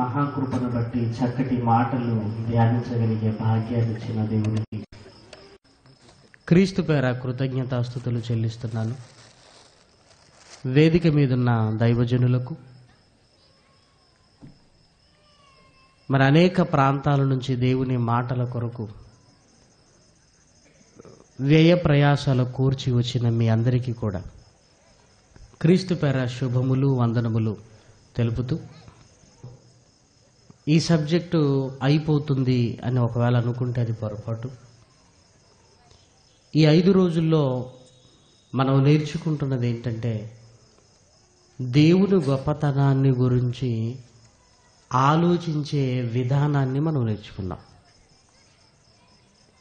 మహాకృపను బట్టి చక్కటి మాటలు ధ్యానించగలిగే భాగ్యాన్ని ఇచ్చిన దేవునికి క్రీస్తు పేర కృతజ్ఞతాస్తుతులు చెల్లిస్తున్నాను. వేదిక మీదున్న దైవజనులకు, మరి అనేక ప్రాంతాల నుంచి దేవుని మాటల కొరకు వ్యయ ప్రయాసాలు కూర్చి వచ్చిన మీ అందరికీ కూడా క్రీస్తు పేర శుభములు, వందనములు తెలుపుతూ, ఈ సబ్జెక్టు అయిపోతుంది అని ఒకవేళ అనుకుంటే అది పొరపాటు. ఈ 5 రోజుల్లో మనం నేర్చుకుంటున్నది ఏంటంటే, దేవుని గొప్పతనాన్ని గురించి ఆలోచించే విధానాన్ని మనం నేర్చుకున్నాం.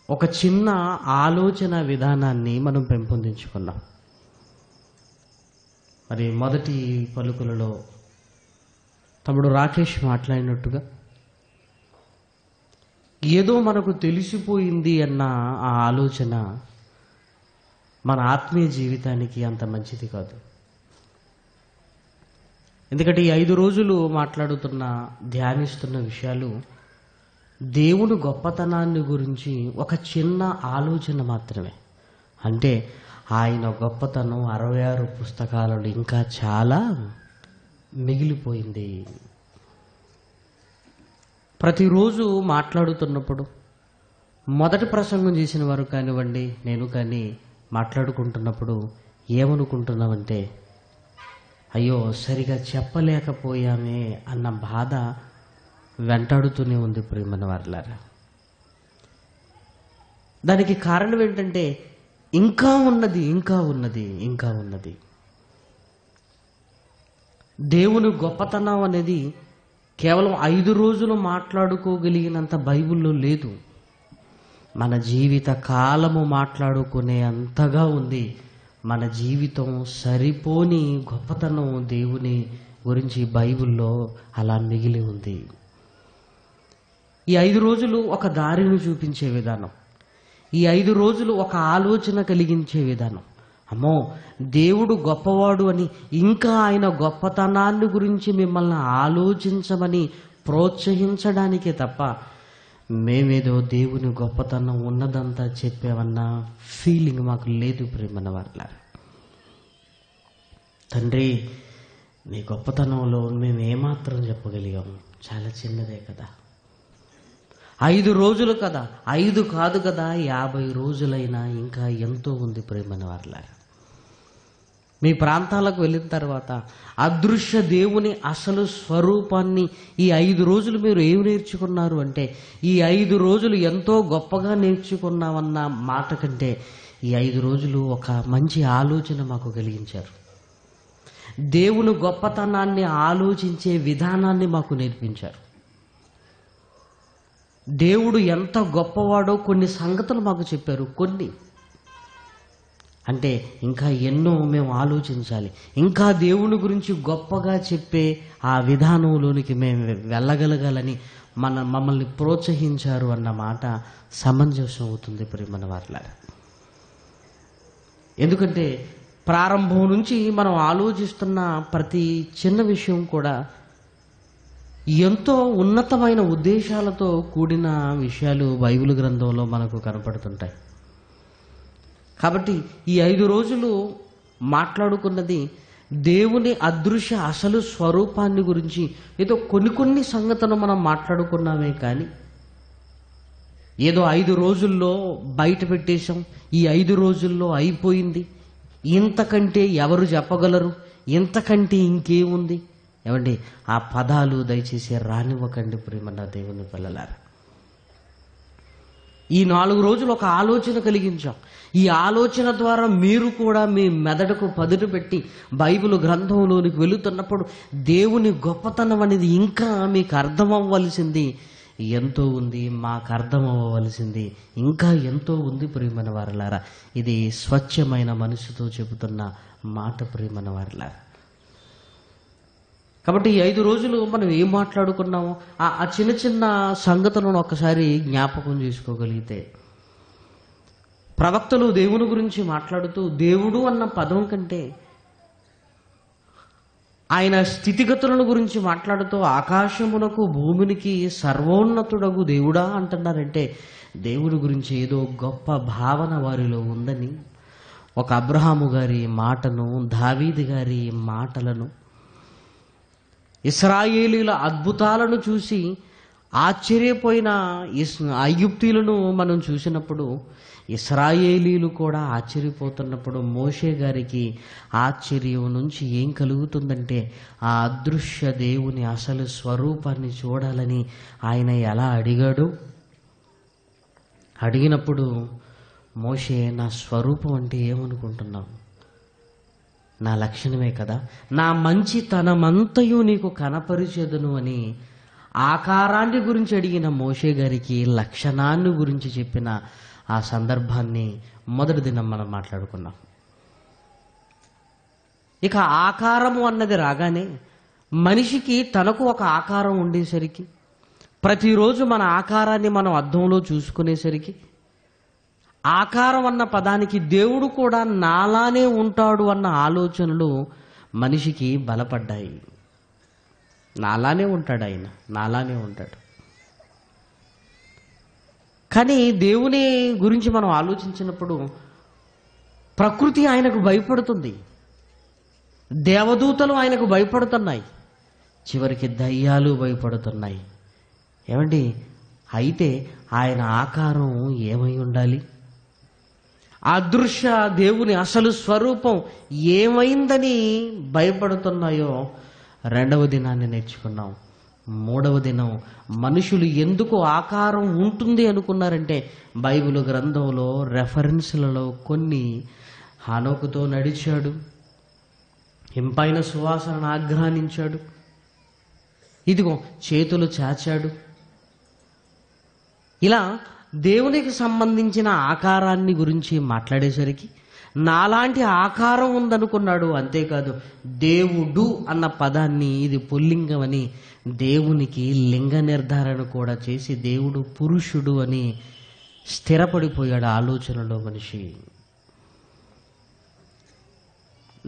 ఒక చిన్న ఆలోచన విధానాన్ని మనం పెంపొందించుకున్నాం. మరి మొదటి పలుకులలో తమ్ముడు రాకేష్ మాట్లాడినట్టుగా ఏదో మనకు తెలిసిపోయింది అన్న ఆ ఆలోచన మన ఆత్మీయ జీవితానికి అంత మంచిది కాదు. ఎందుకంటే ఈ 5 రోజులు మాట్లాడుతున్న, ధ్యానిస్తున్న విషయాలు దేవుని గొప్పతనాన్ని గురించి ఒక చిన్న ఆలోచన మాత్రమే. అంటే ఆయన గొప్పతనం 66 పుస్తకాలలో ఇంకా చాలా మిగిలిపోయింది. ప్రతిరోజు మాట్లాడుతున్నప్పుడు, మొదటి ప్రసంగం చేసిన వారు కానివ్వండి, నేను కానీ మాట్లాడుకుంటున్నప్పుడు ఏమనుకుంటున్నామంటే, అయ్యో సరిగా చెప్పలేకపోయామే అన్న బాధ వెంటాడుతూనే ఉంది ప్రియమైన వారలారా. దానికి కారణం ఏంటంటే, ఇంకా ఉన్నది, ఇంకా ఉన్నది, ఇంకా ఉన్నది. దేవుని గొప్పతనం అనేది కేవలం 5 రోజులు మాట్లాడుకోగలిగినంత బైబిల్లో లేదు. మన జీవిత కాలము మాట్లాడుకునే అంతగా ఉంది. మన జీవితం సరిపోని గొప్పతనం దేవుని గురించి బైబిల్లో అలా మిగిలి ఉంది. ఈ 5 రోజులు ఒక దారిని చూపించే విధానం, ఈ 5 రోజులు ఒక ఆలోచన కలిగించే విధానం. అమ్మో దేవుడు గొప్పవాడు అని, ఇంకా ఆయన గొప్పతనాన్ని గురించి మిమ్మల్ని ఆలోచించమని ప్రోత్సహించడానికే తప్ప మేమేదో దేవుని గొప్పతనం ఉన్నదంతా చెప్పామన్న ఫీలింగ్ మాకు లేదు ప్రియమైన వాళ్ళ. తండ్రి, నీ గొప్పతనంలో మేము ఏమాత్రం చెప్పగలిగాము? చాలా చిన్నదే కదా. 5 రోజులు కదా, 5 కాదు కదా, 50 రోజులైనా ఇంకా ఎంతో ఉంది ప్రియమైన వాళ్ళ. మీ ప్రాంతాలకు వెళ్ళిన తర్వాత అదృశ్య దేవుని అసలు స్వరూపాన్ని ఈ 5 రోజులు మీరు ఏమి నేర్చుకున్నారు అంటే, ఈ 5 రోజులు ఎంతో గొప్పగా నేర్చుకున్నామన్న మాట కంటే ఈ 5 రోజులు ఒక మంచి ఆలోచన మాకు కలిగించారు. దేవుని గొప్పతనాన్ని ఆలోచించే విధానాన్ని మాకు నేర్పించారు. దేవుడు ఎంత గొప్పవాడో కొన్ని సంగతులు మాకు చెప్పారు. కొన్ని అంటే ఇంకా ఎన్నో మేము ఆలోచించాలి. ఇంకా దేవుని గురించి గొప్పగా చెప్పే ఆ విధానంలోనికి మేము వెళ్ళగలగాలని మమ్మల్ని ప్రోత్సహించారు అన్న మాట సమంజసం అవుతుంది ప్రియమైన వారలారా. ఎందుకంటే ప్రారంభం నుంచి మనం ఆలోచిస్తున్న ప్రతి చిన్న విషయం కూడా ఎంతో ఉన్నతమైన ఉద్దేశాలతో కూడిన విషయాలు బైబిల్ గ్రంథంలో మనకు కనపడుతుంటాయి. కాబట్టి ఈ 5 రోజులు మాట్లాడుకున్నది దేవుని అదృశ్య అసలు స్వరూపాన్ని గురించి. ఏదో కొన్ని సంగతులు మనం మాట్లాడుకున్నామే కానీ ఏదో 5 రోజుల్లో బయట పెట్టేశాం, ఈ 5 రోజుల్లో అయిపోయింది, ఇంతకంటే ఎవరు చెప్పగలరు, ఇంతకంటే ఇంకేముంది? ఏమండి, ఆ పదాలు దయచేసి రానివ్వకండి ప్రియమైన దేవుని పిల్లలారా. ఈ 4 రోజులు ఒక ఆలోచన కలిగించాం. ఈ ఆలోచన ద్వారా మీరు కూడా మీ మెదడుకు పదును పెట్టి బైబిల్ గ్రంథంలోనికి వెళుతున్నప్పుడు దేవుని గొప్పతనం అనేది ఇంకా మీకు అర్థం అవ్వవలసింది ఎంతో ఉంది, మాకు అర్థం అవ్వవలసింది ఇంకా ఎంతో ఉంది ప్రియమైన వారలారా. ఇది స్వచ్ఛమైన మనసుతో చెబుతున్న మాట ప్రియమైన వారలారా. కాబట్టి ఈ 5 రోజులు మనం ఏం మాట్లాడుకున్నామో ఆ చిన్న సంగతులను ఒకసారి జ్ఞాపకం చేసుకోగలిగితే, ప్రవక్తలు దేవుని గురించి మాట్లాడుతూ దేవుడు అన్న పదం కంటే ఆయన స్థితిగతులను గురించి మాట్లాడుతూ ఆకాశమునకు భూమినికి సర్వోన్నతుడగు దేవుడా అంటున్నారంటే దేవుడి గురించి ఏదో గొప్ప భావన వారిలో ఉందని, ఒక అబ్రహాము గారి మాటను, దావీదు గారి మాటలను, ఇశ్రాయేలీల అద్భుతాలను చూసి ఆశ్చర్యపోయిన ఐగుప్తీయులను మనం చూసినప్పుడు, ఇశ్రాయేలీలు కూడా ఆశ్చర్యపోతున్నప్పుడు మోషే గారికి ఆశ్చర్యం నుంచి ఏం కలుగుతుందంటే, ఆ అదృశ్య దేవుని అసలు స్వరూపాన్ని చూడాలని ఆయన ఎలా అడిగాడు. అడిగినప్పుడు మోషే, నా స్వరూపం అంటే ఏమనుకుంటున్నావు? నా లక్షణమే కదా, నా మంచితనమంతయు నీకు కనపరిచేదను అని ఆకారాన్ని గురించి అడిగిన మోషే గారికి లక్షణాన్ని గురించి చెప్పిన ఆ సందర్భాన్ని మొదటి దినం మనం మాట్లాడుకున్నాం. ఇక ఆకారము అన్నది రాగానే మనిషికి తనకు ఒక ఆకారం ఉండేసరికి, ప్రతిరోజు మన ఆకారాన్ని మనం అద్దంలో చూసుకునేసరికి, ఆకారం అన్న పదానికి దేవుడు కూడా నాలానే ఉంటాడు అన్న ఆలోచనలు మనిషికి బలపడ్డాయి. నాలానే ఉంటాడు ఆయన, నాలానే ఉంటాడు. కానీ దేవుని గురించి మనం ఆలోచించినప్పుడు ప్రకృతి ఆయనకు భయపడుతుంది, దేవదూతలు ఆయనకు భయపడుతున్నాయి, చివరికి దయ్యాలు భయపడుతున్నాయి. ఏమండి, అయితే ఆయన ఆకారం ఏమై ఉండాలి? అదృశ్య దేవుని అసలు స్వరూపం ఏమైందని భయపడుతున్నాయో రెండవ దినాన్ని నేర్చుకున్నాం. మూడవ దినం మనుషులు ఎందుకు ఆకారం ఉంటుంది అనుకున్నారంటే, బైబిల్ గ్రంథంలో రెఫరెన్స్లలో కొన్ని, హనోకుతో నడిచాడు, ఇంపైన సువాసనను ఆఘ్రానించాడు, ఇదిగో చేతులు చాచాడు, ఇలా దేవునికి సంబంధించిన ఆకారాన్ని గురించి మాట్లాడేసరికి నాలాంటి ఆకారం ఉందనుకున్నాడు. అంతేకాదు, దేవుడు అన్న పదాన్ని, ఇది పుల్లింగం అని దేవునికి లింగ నిర్ధారణ కూడా చేసి దేవుడు పురుషుడు అని స్థిరపడిపోయాడు ఆలోచనలో మనిషి.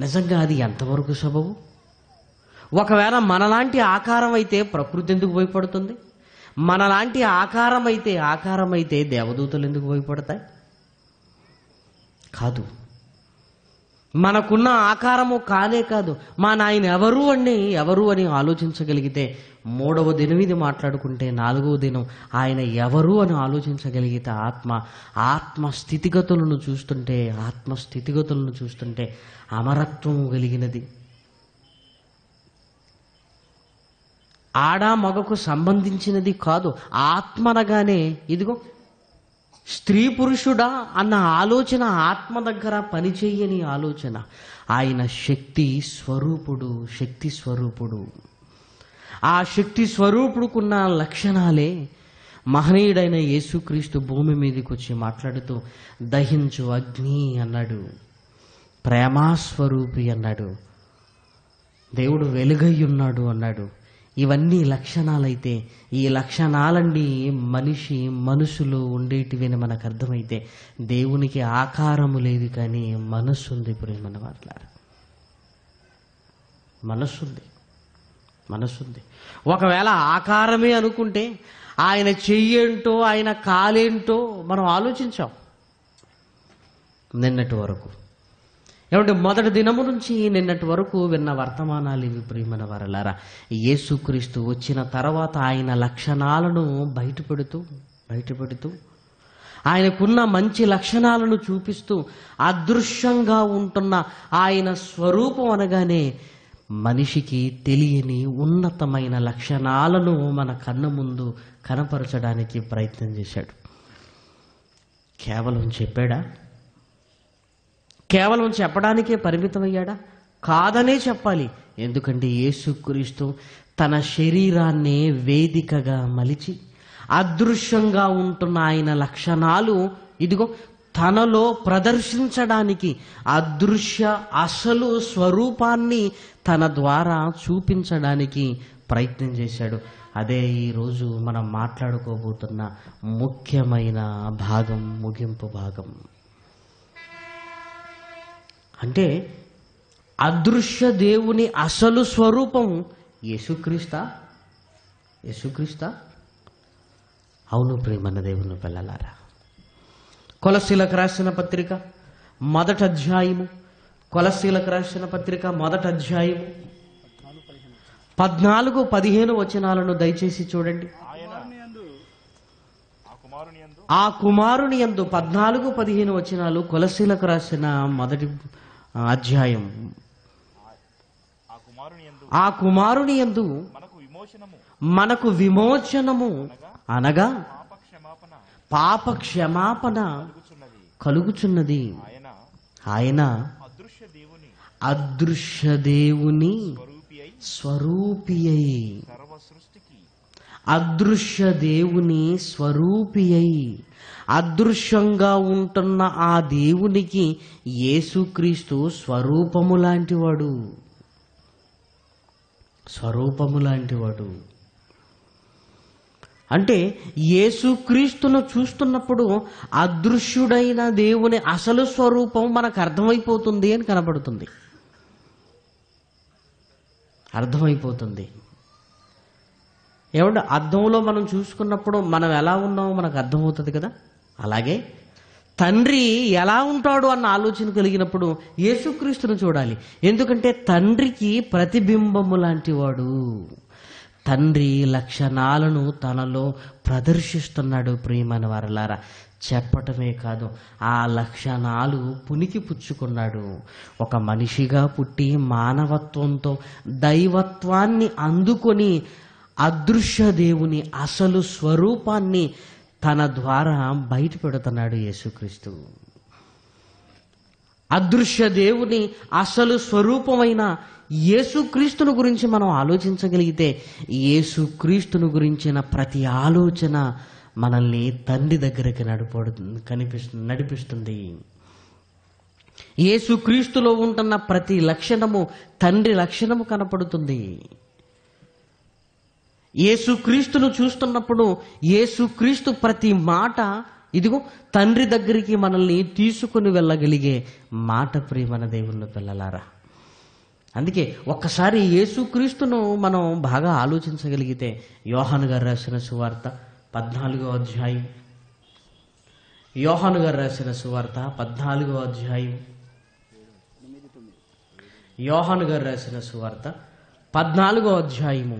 నిజంగా అది ఎంతవరకు సబబు? ఒకవేళ మనలాంటి ఆకారం అయితే ప్రకృతి ఎందుకు భయపడుతుంది? మనలాంటి ఆకారం అయితే దేవదూతలు ఎందుకు భయపడతాయి? కాదు. మనకున్న ఆకారము కానే కాదు, మా నాయన ఎవరు అని ఆలోచించగలిగితే, మూడవ దినం ఇది మాట్లాడుకుంటే, నాలుగవ దినం ఆయన ఎవరు అని ఆలోచించగలిగితే, ఆత్మ స్థితిగతులను చూస్తుంటే అమరత్వము కలిగినది, ఆడ మగకు సంబంధించినది కాదు. ఆత్మనగానే ఇదిగో స్త్రీ పురుషుడా అన్న ఆలోచన ఆత్మ దగ్గర పనిచేయని ఆలోచన. ఆయన శక్తి స్వరూపుడు. ఆ శక్తి స్వరూపుడుకున్న లక్షణాలే మహనీయుడైన యేసుక్రీస్తు భూమి మీదకి వచ్చి మాట్లాడుతూ దహించు అగ్ని అన్నాడు, ప్రేమాస్వరూపి అన్నాడు, దేవుడు వెలుగై ఉన్నాడు అన్నాడు. ఇవన్నీ లక్షణాలైతే, ఈ లక్షణాలన్నీ మనసులో ఉండేటివని మనకు అర్థమైతే, దేవునికి ఆకారము లేదు కానీ మనస్సు ఉంది. ప్రియమైన వారలారా, మనస్సుంది. ఒకవేళ ఆకారమే అనుకుంటే ఆయన చెయ్యేంటో, ఆయన కాలేంటో మనం ఆలోచించాం నిన్నటి వరకు. ఏమంటే మొదటి దినము నుంచి నిన్నటి వరకు విన్న వర్తమానాలు ఇవి. ప్రియమైన వారలారా, యేసుక్రీస్తు వచ్చిన తర్వాత ఆయన లక్షణాలను బయటపెడుతూ ఆయనకున్న మంచి లక్షణాలను చూపిస్తూ అదృశ్యంగా ఉంటున్న ఆయన స్వరూపం అనగానే మనిషికి తెలియని ఉన్నతమైన లక్షణాలను మన కళ్ళ ముందు కనపరచడానికి ప్రయత్నం చేశాడు. కేవలం చెప్పాడా? కేవలం చెప్పడానికే పరిమితమయ్యాడా? కాదనే చెప్పాలి. ఎందుకంటే యేసుక్రీస్తు తన శరీరాన్నే వేదికగా మలిచి అదృశ్యంగా ఉంటున్న ఆయన లక్షణాలు ఇదిగో తనలో ప్రదర్శించడానికి, అదృశ్య అసలు స్వరూపాన్ని తన ద్వారా చూపించడానికి ప్రయత్నం చేశాడు. అదే ఈరోజు మనం మాట్లాడుకోబోతున్న ముఖ్యమైన భాగం, ముగింపు భాగం. అంటే అదృశ్య దేవుని అసలు స్వరూపం యేసుక్రీస్తా? అవును ప్రియమైన దేవుని పిల్లలారా. కొలస్సీలకు రాసిన పత్రిక మొదటి అధ్యాయము, కొలస్సీలకు రాసిన పత్రిక మొదటి అధ్యాయము 14-15 వచనాలను దయచేసి చూడండి. ఆ కుమారుని యందు 14-15 వచనాలు కొలస్సీలకు రాసిన మొదటి అధ్యాయం. ఆ కుమారుని యందు మనకు విమోచనము అనగా పాప క్షమాపణ కలుగుచున్నది. ఆయన అదృశ్య దేవుని స్వరూపి అయి, అదృశ్య దేవుని స్వరూపి అయి, అదృశ్యంగా ఉంటున్న ఆ దేవునికి యేసుక్రీస్తు స్వరూపము లాంటివాడు. అంటే యేసుక్రీస్తును చూస్తున్నప్పుడు అదృశ్యుడైన దేవుని అసలు స్వరూపం మనకు అర్థమైపోతుంది అని కనబడుతుంది, అర్థమైపోతుంది. ఏమంటే అద్దంలో మనం చూసుకున్నప్పుడు మనం ఎలా ఉన్నామో మనకు అర్థమవుతుంది కదా. అలాగే తండ్రి ఎలా ఉంటాడు అన్న ఆలోచన కలిగినప్పుడు యేసుక్రీస్తును చూడాలి. ఎందుకంటే తండ్రికి ప్రతిబింబము లాంటి వాడు. తండ్రి లక్షణాలను తనలో ప్రదర్శిస్తున్నాడు. ప్రియమైన వారలారా, చెప్పటమే కాదు, ఆ లక్షణాలు పునికి పుచ్చుకున్నాడు. ఒక మనిషిగా పుట్టి మానవత్వంతో దైవత్వాన్ని అందుకొని అదృశ్య దేవుని అసలు స్వరూపాన్ని తన ద్వారా బయట పెడుతున్నాడు యేసుక్రీస్తు. అదృశ్య దేవుని అసలు స్వరూపమైన యేసుక్రీస్తును గురించి మనం ఆలోచించగలిగితే యేసుక్రీస్తును గురించిన ప్రతి ఆలోచన మనల్ని తండ్రి దగ్గరికి నడిపిస్తుంది. యేసుక్రీస్తులో ఉంటున్న ప్రతి లక్షణము తండ్రి లక్షణము కనపడుతుంది. యేసుక్రీస్తును చూస్తున్నప్పుడు యేసుక్రీస్తు ప్రతి మాట ఇదిగో తండ్రి దగ్గరికి మనల్ని తీసుకుని వెళ్ళగలిగే మాట. ప్రియమైన దేవుని పిల్లలారా, అందుకే ఒక్కసారి యేసుక్రీస్తును మనం బాగా ఆలోచించగలిగితే యోహాను గారు రాసిన సువార్త 14వ అధ్యాయం, యోహాను గారు రాసిన సువార్త 14వ అధ్యాయం, యోహాను గారు రాసిన సువార్త 14వ అధ్యాయము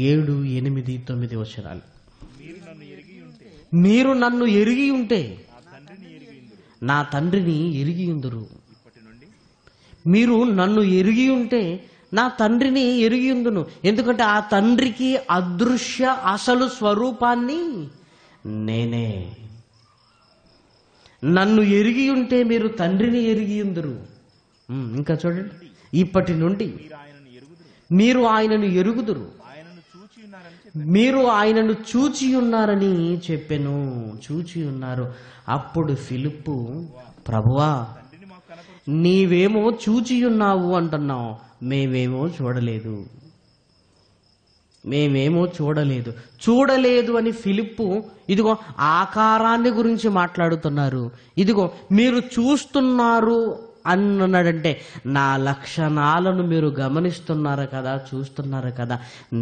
7, 8, 9 వచనాలు. మీరు నన్ను ఎరిగి ఉంటే నా తండ్రిని ఎరిగి ఉందురు. మీరు నన్ను ఎరిగి ఉంటే నా తండ్రిని ఎరిగి ఉందును. ఎందుకంటే ఆ తండ్రికి అదృశ్య అసలు స్వరూపాన్ని నేనే. నన్ను ఎరిగి ఉంటే మీరు తండ్రిని ఎరిగి ఉందురు. ఇంకా చూడండి, ఇప్పటి నుండి మీరు ఆయనను ఎరుగుదురు, మీరు ఆయనను చూచి ఉన్నారని చెప్పెను. చూచి ఉన్నారు. అప్పుడు ఫిలిప్పు, ప్రభువా నీవేమో చూచి ఉన్నావు అంటున్నావు, మేమేమో చూడలేదు అని ఫిలిప్పు ఇదిగో ఆకారాన్ని గురించి మాట్లాడుతున్నారు. ఇదిగో మీరు చూస్తున్నారు అన్నాడంటే నా లక్షణాలను మీరు గమనిస్తున్నారు కదా, చూస్తున్నారు కదా,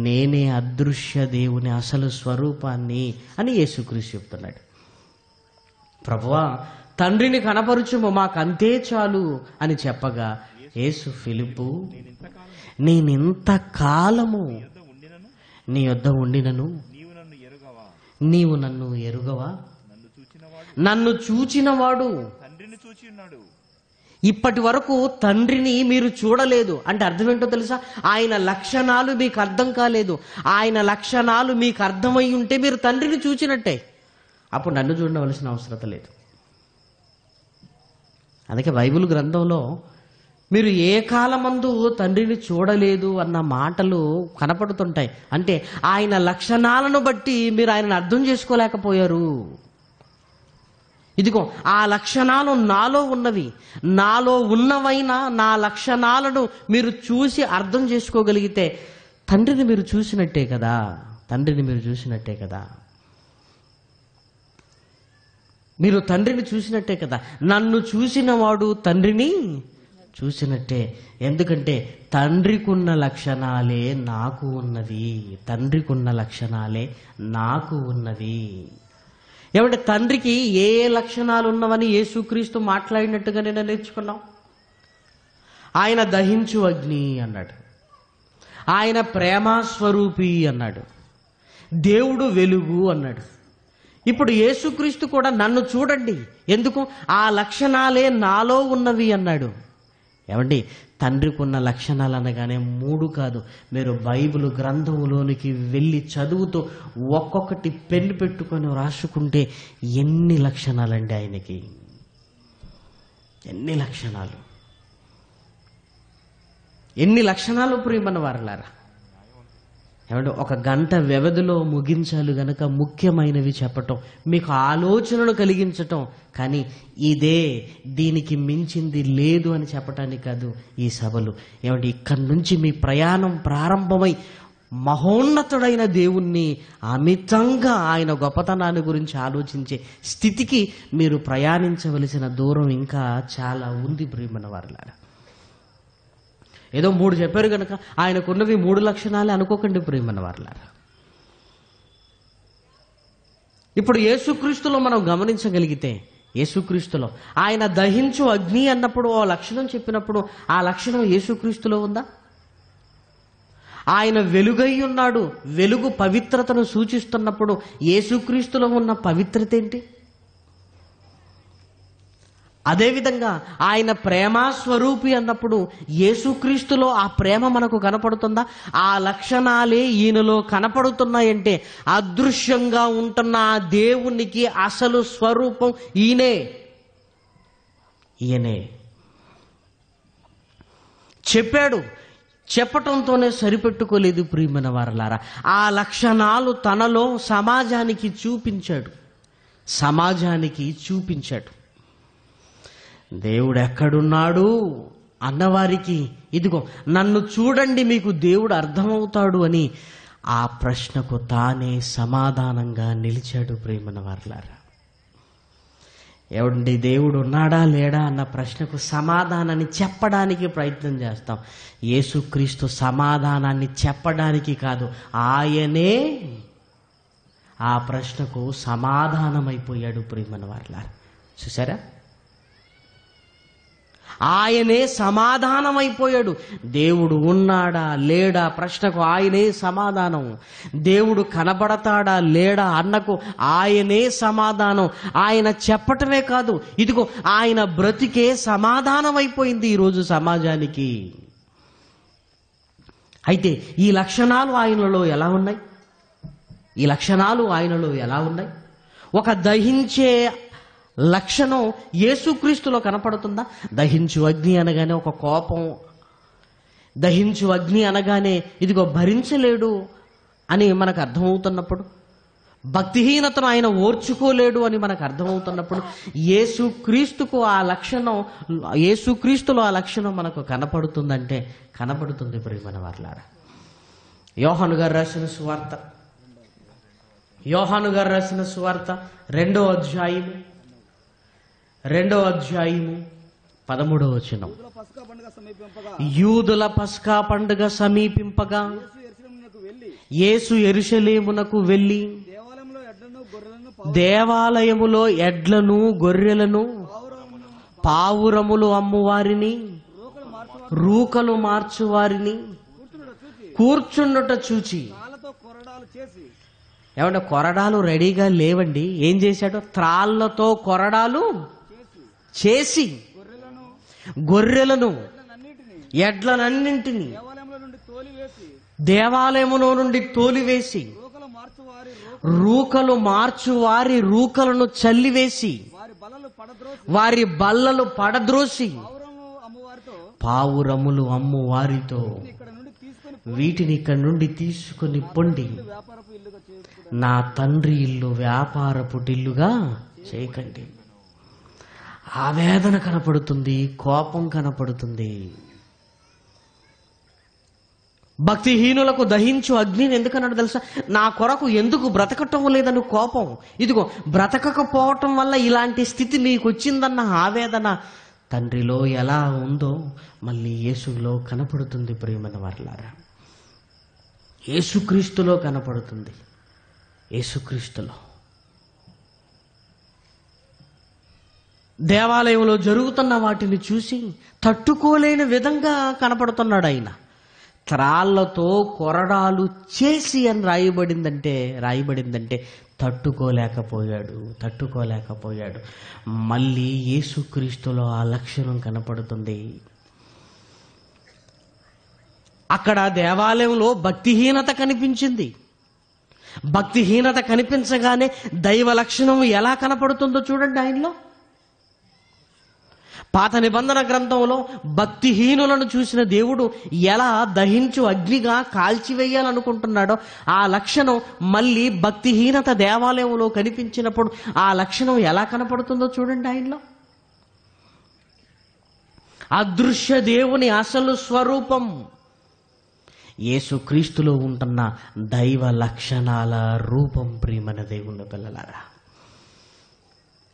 నేనే అదృశ్య దేవుని అసలు స్వరూపాన్ని అని యేసుక్రీస్తు చెప్తున్నాడు. ప్రభువా తండ్రిని కనపరుచుము, మాకంతే చాలు అని చెప్పగా యేసు ఫిలిప్పు, నేనింత కాలము నీ యొద్ద ఉండినను నీవు నన్ను ఎరుగవా? నన్ను చూచినవాడు ఇప్పటి వరకు తండ్రిని మీరు చూడలేదు అంటే అర్థం ఏంటో తెలుసా? ఆయన లక్షణాలు మీకు అర్థం కాలేదు. ఆయన లక్షణాలు మీకు అర్థమై ఉంటే మీరు తండ్రిని చూచినట్టే. అప్పుడు నన్ను చూడవలసిన అవసరం లేదు. అందుకే బైబిల్ గ్రంథంలో మీరు ఏ కాలమందు తండ్రిని చూడలేదు అన్న మాటలు కనపడుతుంటాయి. అంటే ఆయన లక్షణాలను బట్టి మీరు ఆయనను అర్థం చేసుకోలేకపోయారు. ఇదిగో ఆ లక్షణాలు నాలో ఉన్నవి, నాలో ఉన్నవైనా నా లక్షణాలను మీరు చూసి అర్థం చేసుకోగలిగితే తండ్రిని మీరు చూసినట్టే కదా, మీరు తండ్రిని చూసినట్టే కదా. నన్ను చూసిన వాడు తండ్రిని చూసినట్టే. ఎందుకంటే తండ్రికున్న లక్షణాలే నాకు ఉన్నవి, తండ్రికున్న లక్షణాలే నాకు ఉన్నవి. ఏమంటే తండ్రికి ఏ లక్షణాలు ఉన్నవని యేసుక్రీస్తు మాట్లాడినట్టుగా నేను నేర్చుకున్నాం. ఆయన దహించు అగ్ని అన్నాడు, ఆయన ప్రేమస్వరూపి అన్నాడు, దేవుడు వెలుగు అన్నాడు. ఇప్పుడు యేసుక్రీస్తు కూడా నన్ను చూడండి, ఎందుకు ఆ లక్షణాలే నాలో ఉన్నవి అన్నాడు. ఏమండి తండ్రికి ఉన్న లక్షణాలు అనగానే 3 కాదు, మీరు బైబిల్ గ్రంథంలోనికి వెళ్ళి చదువుతూ ఒక్కొక్కటి పెన్ను పెట్టుకొని రాసుకుంటే ఎన్ని లక్షణాలండి ఆయనకి, ఎన్ని లక్షణాలు, ఎన్ని లక్షణాలు ప్రియమైన వారలారా. ఏమంటే 1 గంట వ్యవధిలో ముగించాలి గనక ముఖ్యమైనవి చెప్పటం, మీకు ఆలోచనలు కలిగించటం, కానీ ఇదే దీనికి మించింది లేదు అని చెప్పటానికి కాదు ఈ సభలు. ఏమంటే ఇక్కడి నుంచి మీ ప్రయాణం ప్రారంభమై మహోన్నతుడైన దేవుణ్ణి అమితంగా ఆయన గొప్పతనాన్ని గురించి ఆలోచించే స్థితికి మీరు ప్రయాణించవలసిన దూరం ఇంకా చాలా ఉంది ప్రియమైన వారలారా. ఏదో 3 చెప్పారు కనుక ఆయనకున్నవి 3 లక్షణాలే అనుకోకండి ప్రియమైన వారలారా. ఇప్పుడు యేసుక్రీస్తులో మనం గమనించగలిగితే, యేసుక్రీస్తులో ఆయన దహించు అగ్ని అన్నప్పుడు ఆ లక్షణం చెప్పినప్పుడు ఆ లక్షణం యేసుక్రీస్తులో ఉందా? ఆయన వెలుగై ఉన్నాడు, వెలుగు పవిత్రతను సూచిస్తున్నప్పుడు యేసుక్రీస్తులో ఉన్న పవిత్రత ఏంటి? అదేవిధంగా ఆయన ప్రేమస్వరూపి అన్నప్పుడు యేసుక్రీస్తులో ఆ ప్రేమ మనకు కనపడుతుందా? ఆ లక్షణాలే ఈయనలో కనపడుతున్నాయంటే అదృశ్యంగా ఉంటున్న ఆ దేవునికి అసలు స్వరూపం ఈయనే. చెప్పాడు, చెప్పటంతోనే సరిపెట్టుకోలేదు ప్రియమైన వారలారా. ఆ లక్షణాలు తనలో సమాజానికి చూపించాడు. దేవుడు ఎక్కడున్నాడు అన్నవారికి ఇదిగో నన్ను చూడండి మీకు దేవుడు అర్థమవుతాడు అని ఆ ప్రశ్నకు తానే సమాధానంగా నిలిచాడు ప్రియమైన వారలారా. ఏమండి దేవుడు ఉన్నాడా లేడా అన్న ప్రశ్నకు సమాధానాన్ని చెప్పడానికి ప్రయత్నం చేస్తాం. యేసుక్రీస్తు సమాధానాన్ని చెప్పడానికి కాదు, ఆయనే ఆ ప్రశ్నకు సమాధానమైపోయాడు ప్రియమైన వారలారా. చూసారా, ఆయనే సమాధానమైపోయాడు. దేవుడు ఉన్నాడా లేడా ప్రశ్నకు ఆయనే సమాధానం, దేవుడు కనబడతాడా లేడా అన్నకు ఆయనే సమాధానం. ఆయన చెప్పటమే కాదు, ఇదిగో ఆయన బ్రతికే సమాధానమైపోయింది ఈరోజు సమాజానికి. అయితే ఈ లక్షణాలు ఆయనలో ఎలా ఉన్నాయి? ఒక దహించే లక్షణం యేసుక్రీస్తులో కనపడుతుందా? దహించు అగ్ని అనగానే ఒక కోపం, దహించు అగ్ని అనగానే ఇదిగో భరించలేడు అని మనకు అర్థమవుతున్నప్పుడు, భక్తిహీనతను ఆయన ఓర్చుకోలేడు అని మనకు అర్థమవుతున్నప్పుడు యేసుక్రీస్తులో ఆ లక్షణం మనకు కనపడుతుందంటే కనపడుతుంది ప్రియమైన వారలారా. యోహాను గారు రాసిన సువార్త 2వ అధ్యాయము 13వ వచనం. యూదుల పస్కా పండుగ సమీపింపగా యేసు యెరూషలేమునకు వెళ్ళి దేవాలయములో ఎడ్లను గొర్రెలను పావురములు అమ్మువారిని రూకలు మార్చువారిని కూర్చుండుట చూచి, ఏమంటే కొరడాలు రెడీగా లేవండి, ఏం చేశాడు? త్రాళ్లతో కొరడాలు చేసి గొర్రెలను ఎడ్లనన్నింటినీ దేవాలయములో నుండి తోలివేసి రూకలు మార్చు వారి రూకలను చల్లివేసి వారి బల్లలు పడద్రోసి పావురములు అమ్ము వారితో వీటిని ఇక్కడి నుండి తీసుకొని పొండి, నా తండ్రి ఇల్లు వ్యాపారపుటిల్లుగా చేయకండి. ఆవేదన కనపడుతుంది, కోపం కనపడుతుంది. భక్తిహీనులకు దహించు అగ్నిని ఎందుకన్నాడు తెలుసా? నా కొరకు ఎందుకు బ్రతకటం లేదని కోపం. ఇదిగో బ్రతకకపోవటం వల్ల ఇలాంటి స్థితి నీకు వచ్చిందన్న ఆవేదన తండ్రిలో ఎలా ఉందో మళ్ళీ యేసులో కనపడుతుంది. ప్రియమైన వారలారా, యేసుక్రీస్తులో కనపడుతుంది. యేసుక్రీస్తులో దేవాలయంలో జరుగుతున్న వాటిని చూసి తట్టుకోలేని విధంగా కనపడుతున్నాడు ఆయన. త్రాళ్లతో కొరడాలు చేసి అని రాయబడిందంటే తట్టుకోలేకపోయాడు. మళ్ళీ యేసుక్రీస్తులో ఆ లక్షణం కనపడుతుంది. అక్కడ దేవాలయంలో భక్తిహీనత కనిపించింది. భక్తిహీనత కనిపించగానే దైవ లక్షణం ఎలా కనపడుతుందో చూడండి ఆయనలో. పాత నిబంధన గ్రంథంలో భక్తిహీనులను చూసిన దేవుడు ఎలా దహించు అగ్నిగా కాల్చివేయాలనుకుంటున్నాడో ఆ లక్షణం మళ్ళీ భక్తిహీనత దేవాలయంలో కనిపించినప్పుడు ఆ లక్షణం ఎలా కనపడుతుందో చూడండి ఆయనలో. అదృశ్య దేవుని అసలు స్వరూపం యేసుక్రీస్తులో ఉంటున్న దైవ లక్షణాల రూపం. ప్రియమైన దేవుని పిల్లలారా,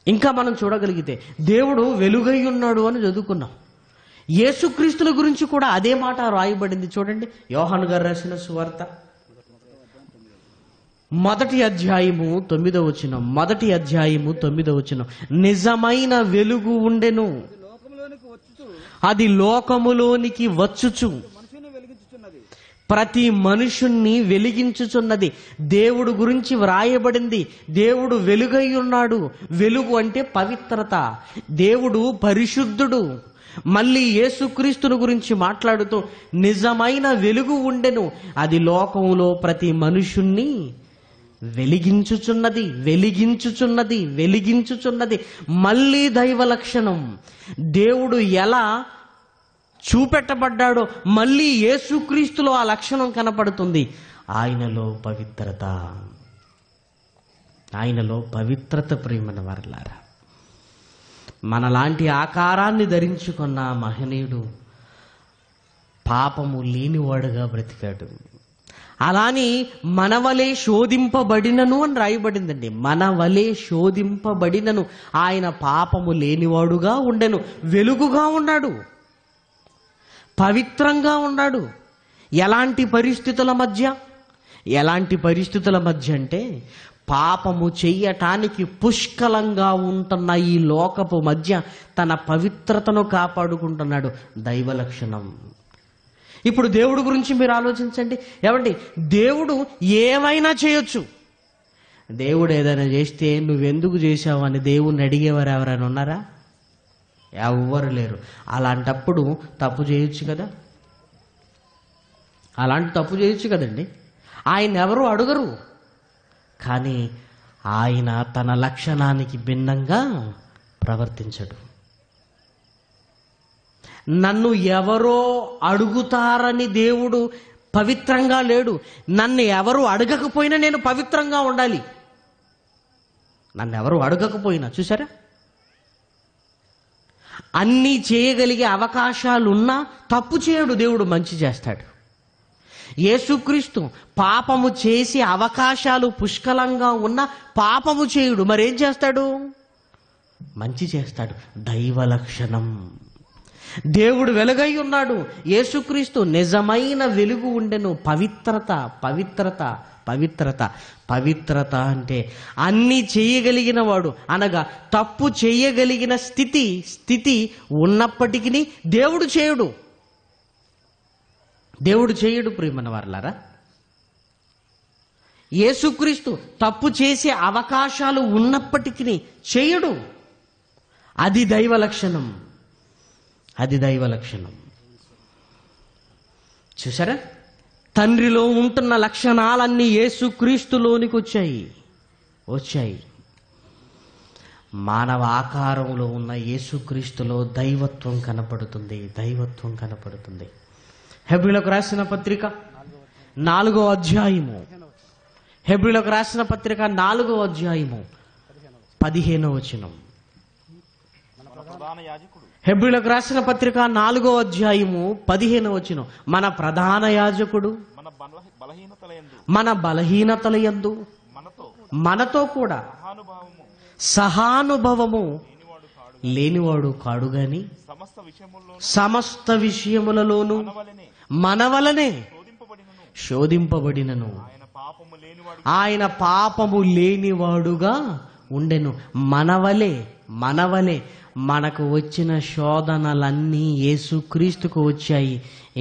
ఇంకా మనం చూడగలిగితే దేవుడు వెలుగై ఉన్నాడు అని చదువుకున్నాం. యేసుక్రీస్తుల గురించి కూడా అదే మాట రాయబడింది. చూడండి, యోహాను గారు రాసిన సువార్త 1వ అధ్యాయము 9వ వచనం. నిజమైన వెలుగు ఉండెను, అది లోకములోనికి వచ్చుచు ప్రతి మనుషుణ్ణి వెలిగించుచున్నది. దేవుడు గురించి వ్రాయబడింది. దేవుడు వెలుగై ఉన్నాడు. వెలుగు అంటే పవిత్రత. దేవుడు పరిశుద్ధుడు. మళ్ళీ యేసుక్రీస్తుని గురించి మాట్లాడుతూ నిజమైన వెలుగు ఉండెను, అది లోకములో ప్రతి మనుషుణ్ణి వెలిగించుచున్నది. మళ్ళీ దైవ లక్షణం. దేవుడు ఎలా చూపెట్టబడ్డాడో మళ్ళీ యేసుక్రీస్తులో ఆ లక్షణం కనపడుతుంది. ఆయనలో పవిత్రత. ప్రియమైన వారలారా, మనలాంటి ఆకారాన్ని ధరించుకున్న మహనీయుడు పాపము లేనివాడుగా బ్రతికాడు. అలాని మనవలే శోధింపబడినను అని రాయబడిందండి. మనవలే శోధింపబడినను. ఆయన పాపము లేనివాడుగా ఉండెను, వెలుగుగా ఉన్నాడు, పవిత్రంగా ఉన్నాడు. ఎలాంటి పరిస్థితుల మధ్య అంటే పాపము చెయ్యటానికి పుష్కలంగా ఉంటున్న ఈ లోకపు మధ్య తన పవిత్రతను కాపాడుకుంటున్నాడు. దైవ లక్షణం. ఇప్పుడు దేవుడు గురించి మీరు ఆలోచించండి. ఏమండి, దేవుడు ఏమైనా చేయొచ్చు. దేవుడు ఏదైనా చేస్తే నువ్వెందుకు చేశావు అని దేవుణ్ణి అడిగేవారు ఎవరైనా ఉన్నారా? ఎవ్వరు లేరు. అలాంటప్పుడు తప్పు చేయొచ్చు కదండి. ఆయన ఎవరు అడుగరు. కానీ ఆయన తన లక్షణానికి భిన్నంగా ప్రవర్తించడు. నన్ను ఎవరో అడుగుతారని దేవుడు పవిత్రంగా లేడు. నన్ను ఎవరు అడగకపోయినా నేను పవిత్రంగా ఉండాలి. నన్ను ఎవరు అడగకపోయినా, చూసారా, అన్నీ చేయగలిగే అవకాశాలున్నా తప్పు చేయడు దేవుడు, మంచి చేస్తాడు. యేసుక్రీస్తు పాపము చేసి అవకాశాలు పుష్కలంగా ఉన్నా పాపము చేయుడు. మరేం చేస్తాడు? మంచి చేస్తాడు. దైవ లక్షణం. దేవుడు వెలుగై ఉన్నాడు. యేసుక్రీస్తు నిజమైన వెలుగు ఉండెను. పవిత్రత అంటే అన్ని చేయగలిగిన వాడు, అనగా తప్పు చేయగలిగిన స్థితి ఉన్నప్పటికీ దేవుడు చేయడు. ప్రియమైన వారలారా, యేసుక్రీస్తు తప్పు చేసే అవకాశాలు ఉన్నప్పటికీ చేయడు. అది దైవ లక్షణం. చూసారా, తండ్రిలో ఉంటున్న లక్షణాలన్నీ యేసుక్రీస్తులోనికి వచ్చాయి. మానవ ఆకారంలో ఉన్న యేసుక్రీస్తులో దైవత్వం కనపడుతుంది. హెబ్రీయులకు రాసిన పత్రిక 4వ అధ్యాయము. 15వ వచనం. హెబ్రీయులకు రాసిన పత్రిక 4వ అధ్యాయము 15వ వచనం. మన ప్రధాన యాజకుడు మన బలహీనతల యందు మనతో కూడా సహానుభవము లేనివాడు కాడు గాని సమస్త విషయములలోను మన వలనే శోధింపబడినను ఆయన పాపము లేనివాడుగా ఉండెను. మనవలే మనకు వచ్చిన శోధనలన్నీ యేసుక్రీస్తుకు వచ్చాయి.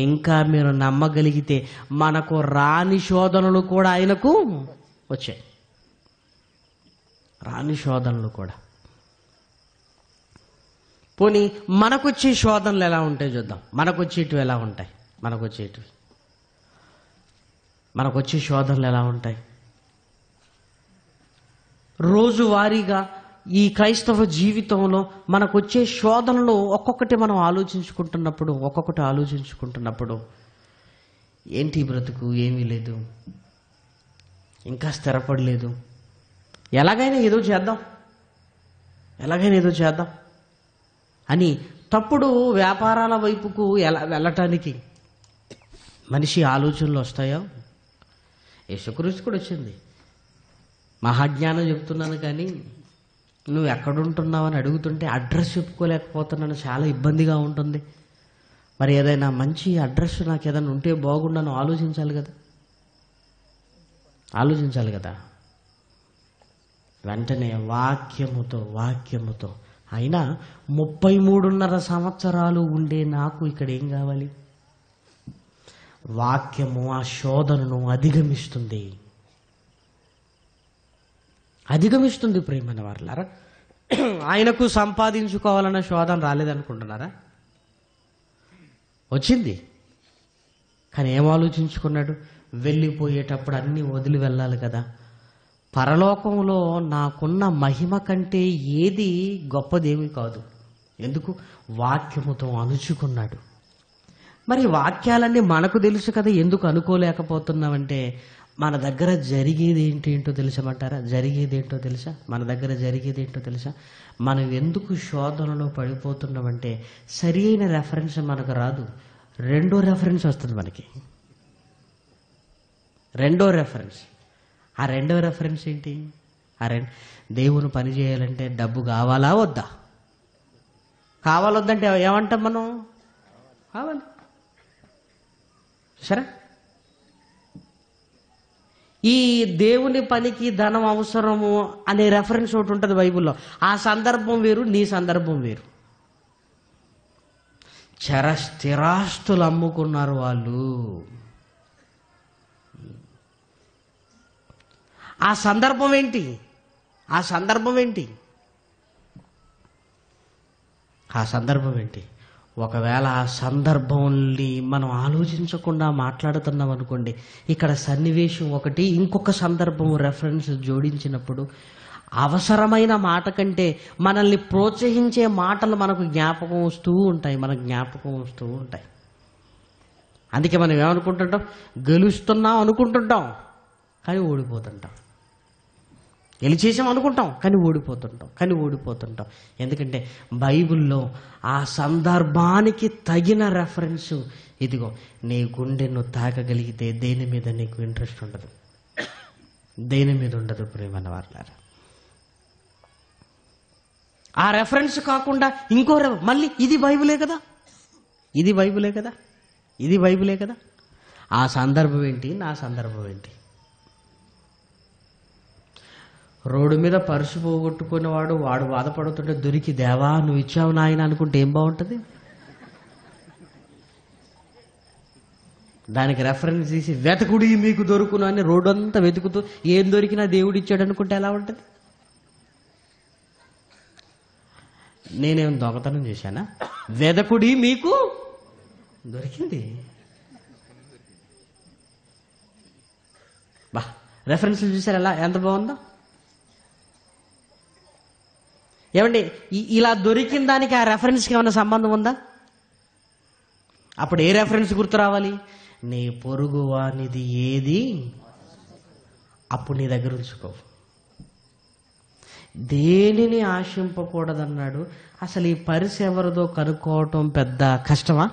ఇంకా మీరు నమ్మగలిగితే మనకు రాని శోధనలు కూడా ఆయనకు వచ్చాయి. రాని శోధనలు కూడా. పోనీ మనకొచ్చే శోధనలు ఎలా ఉంటాయి చూద్దాం. మనకొచ్చేటివి ఎలా ఉంటాయి? మనకొచ్చే శోధనలు ఎలా ఉంటాయి? రోజువారీగా ఈ క్రైస్తవ జీవితంలో మనకొచ్చే శోధనలు ఒక్కొక్కటి మనం ఆలోచించుకుంటున్నప్పుడు ఏంటి బ్రతుకు, ఏమీ లేదు, ఇంకా స్థిరపడలేదు, ఎలాగైనా ఏదో చేద్దాం అని తప్పుడు వ్యాపారాల వైపుకు ఎలా వెళ్ళటానికి మనిషి ఆలోచనలు వస్తాయో? యేసుక్రీస్తు కూడా వచ్చింది. మహాజ్ఞానం చెప్తున్నాను కానీ నువ్వు ఎక్కడుంటున్నావని అడుగుతుంటే అడ్రస్ చెప్పుకోలేకపోతున్నాను, చాలా ఇబ్బందిగా ఉంటుంది. మరి ఏదైనా మంచి అడ్రస్ నాకు ఏదైనా ఉంటే బాగుండను ఆలోచించాలి కదా. వెంటనే వాక్యముతో అయినా 33.5 సంవత్సరాలు ఉండే నాకు ఇక్కడ ఏం కావాలి? వాక్యము ఆ శోధనను అధిగమిస్తుంది ప్రియమైన వారలారా. ఆయనకు సంపాదించుకోవాలన్న శోధన రాలేదనుకుంటున్నారా? వచ్చింది. కానీ ఏం ఆలోచించుకున్నాడు? వెళ్ళిపోయేటప్పుడు అన్నీ వదిలి వెళ్ళాలి కదా. పరలోకంలో నాకున్న మహిమ కంటే ఏది గొప్పదేమి కాదు. ఎందుకు? వాక్యముతో అణుచుకున్నాడు. మరి వాక్యాలన్నీ మనకు తెలుసు కదా, ఎందుకు అనుకోలేకపోతున్నామంటే మన దగ్గర జరిగేది ఏంటో తెలుసమంటారా? మన దగ్గర జరిగేది ఏంటో తెలుసా? మనం ఎందుకు శోధనలో పడిపోతున్నామంటే సరి అయిన రెఫరెన్స్ మనకు రాదు. రెండో రెఫరెన్స్ వస్తుంది మనకి. ఆ రెండో రెఫరెన్స్ ఏంటి? దేవుని పని చేయాలంటే డబ్బు కావాలా వద్దా? కావాలొద్దంటే ఏమంటాం మనం? కావాలి. సరే, ఈ దేవుని పనికి ధనం అవసరము అనే రెఫరెన్స్ ఒకటి ఉంటుంది బైబిల్లో. ఆ సందర్భం వేరు, నీ సందర్భం వేరు. స్థిరాస్తులు అమ్ముకున్నారు వాళ్ళు. ఆ సందర్భం ఏంటి? ఆ సందర్భం ఏంటి? ఒకవేళ ఆ సందర్భంని మనం ఆలోచించకుండా మాట్లాడుతున్నాం అనుకోండి, ఇక్కడ సన్నివేశం ఒకటి, ఇంకొక సందర్భం రెఫరెన్స్ జోడించినప్పుడు అవసరమైన మాట కంటే మనల్ని ప్రోత్సహించే మాటలు మనకు జ్ఞాపకం వస్తూ ఉంటాయి. అందుకే మనం ఏమనుకుంటుంటాం? గెలుస్తున్నాం అనుకుంటుంటాం కానీ ఓడిపోతుంటాం. గెలిచేసాం అనుకుంటాం కానీ ఓడిపోతుంటాం. ఎందుకంటే బైబిల్లో ఆ సందర్భానికి తగిన రెఫరెన్స్ ఇదిగో. నీ గుండెను తాకగలిగితే దేని మీద నీకు ఇంట్రెస్ట్ ఉండదు, ప్రియమైన వారలారా. ఆ రెఫరెన్స్ కాకుండా ఇంకో మళ్ళీ ఇది బైబిలే కదా. ఆ సందర్భం ఏంటి? నా సందర్భం ఏంటి? రోడ్డు మీద పర్సు పోగొట్టుకున్నవాడు వాడు బాధపడుతుంటే దొరికి, దేవా నువ్వు ఇచ్చావు నాయన అనుకుంటే ఏం బాగుంటుంది? దానికి రెఫరెన్స్ తీసి వెతకుడి మీకు దొరుకును అని రోడ్డు అంతా వెతుకుతూ ఏం దొరికినా దేవుడు ఇచ్చాడు అనుకుంటే ఎలా ఉంటుంది? నేనేం దొంగతనం చేశానా? వెదకుడి మీకు దొరికింది. రెఫరెన్స్ చూసారు ఎంత బాగుందో? ఏమండి, ఇలా దొరికిన దానికి ఆ రెఫరెన్స్కి ఏమైనా సంబంధం ఉందా? అప్పుడు ఏ రెఫరెన్స్ గుర్తు రావాలి? నీ పొరుగు వానిది ఏది అప్పుడు నీ దగ్గర ఉంచుకో. దేనిని ఆశింపకూడదన్నాడు. అసలు ఈ పర్స్ ఎవరిదో కనుక్కోవటం పెద్ద కష్టమా?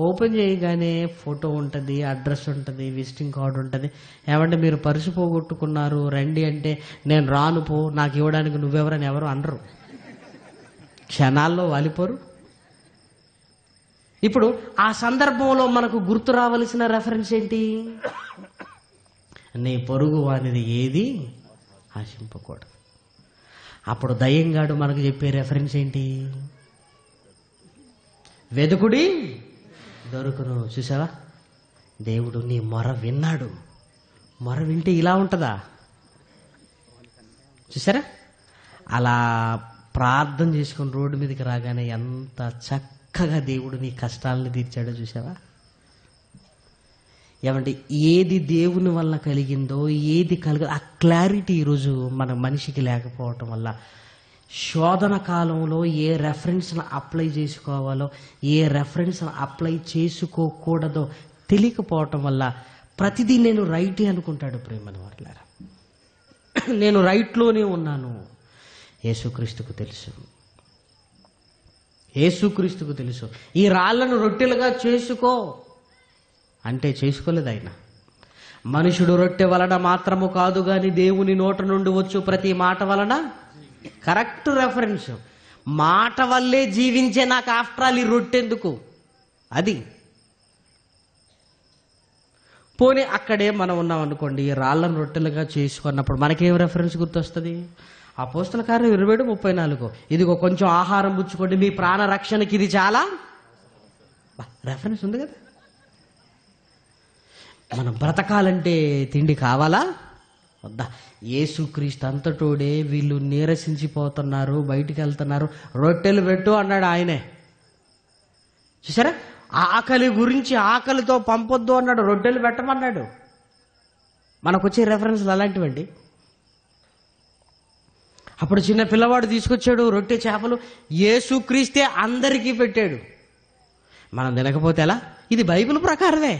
ఓపెన్ చేయగానే ఫోటో ఉంటుంది, అడ్రస్ ఉంటుంది, విజిటింగ్ కార్డు ఉంటుంది. ఏమంటే మీరు పర్సు పోగొట్టుకున్నారు రండి అంటే నేను రాను పో, నాకు ఇవ్వడానికి నువ్వెవరని ఎవరు అనరు. క్షణాల్లో వాలిపోరు. ఇప్పుడు ఆ సందర్భంలో మనకు గుర్తు రావలసిన రెఫరెన్స్ ఏంటి? నీ పొరుగు వానిది ఏది ఆశింపకూడదు. అప్పుడు దయ్యంగాడు మనకు చెప్పే రెఫరెన్స్ ఏంటి? వెదుకుడి దొరుకును. చూసావా, దేవుడు నీ మొర విన్నాడు. మొర వింటే ఇలా ఉంటుందా? చూసారా, అలా ప్రార్థన చేసుకుని రోడ్డు మీదకి రాగానే ఎంత చక్కగా దేవుడు నీ కష్టాలను తీర్చాడో చూసావా. ఏమంటే ఏది దేవుని వల్ల కలిగిందో ఏది ఆ క్లారిటీ ఈరోజు మన మనిషికి లేకపోవటం వల్ల శోధన కాలంలో ఏ రెఫరెన్స్ను అప్లై చేసుకోవాలో ఏ రెఫరెన్స్ను అప్లై చేసుకోకూడదో తెలియకపోవటం వల్ల ప్రతిదీ నేను రైటే అనుకుంటాడు. ప్రేమను వర్లారా, నేను రైట్లోనే ఉన్నాను. యేసుక్రీస్తుకు తెలుసు, యేసుక్రీస్తుకు తెలుసు. ఈ రాళ్లను రొట్టెలుగా చేసుకో అంటే చేసుకోలేదు ఆయన. మనుషుడు రొట్టె వలన మాత్రము కాదు గాని దేవుని నోట నుండి వచ్చు ప్రతి మాట వలన. Correct reference. మాట వల్లే జీవించే నాకు ఆఫ్టర్ ఆల్ ఈ రొట్టెందుకు? అది పోనీ అక్కడే మనం ఉన్నాం అనుకోండి, రాళ్ళను రొట్టెలుగా చేసుకున్నప్పుడు మనకేం రెఫరెన్స్ గుర్తొస్తుంది? అపోస్తల కార్యం 27:34, ఇదిగో కొంచెం ఆహారం పుచ్చుకోండి, మీ ప్రాణ రక్షణకి ఇది చాలా రెఫరెన్స్ ఉంది కదా. మనం బ్రతకాలంటే తిండి కావాలా వద్దా? యేసుక్రీస్తు అంతటోడే వీళ్ళు నీరసించిపోతున్నారు, బయటికి వెళ్తున్నారు, రొట్టెలు పెట్టు అన్నాడు ఆయనే. చూసారా, ఆకలి గురించి ఆకలితో పంపొద్దు అన్నాడు, రొట్టెలు పెట్టమన్నాడు. మనకు వచ్చే రెఫరెన్స్లు అలాంటివండి. అప్పుడు చిన్న పిల్లవాడు తీసుకొచ్చాడు రొట్టె చేపలు, యేసుక్రీస్తే అందరికీ పెట్టాడు. మనం తినకపోతే ఎలా? ఇది బైబిల్ ప్రకారమే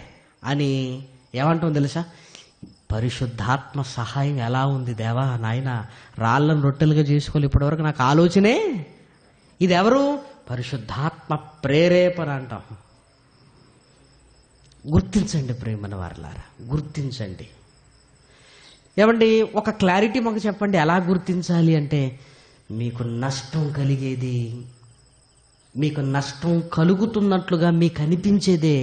అని ఏమంటాం తెలుసా? పరిశుద్ధాత్మ సహాయం ఎలా ఉంది దేవా నాయన, రాళ్ళను రొట్టెలుగా చేసుకోవాలి. ఇప్పటివరకు నాకు ఆలోచనే ఇది. ఎవరు? పరిశుద్ధాత్మ ప్రేరేపణ అంటాం. గుర్తించండి ప్రేమన వారలారా, గుర్తించండి. ఏమండి, ఒక క్లారిటీ మాకు చెప్పండి, ఎలా గుర్తించాలి అంటే, మీకు నష్టం కలిగేది, మీకు నష్టం కలుగుతున్నట్లుగా మీకు అనిపించేదే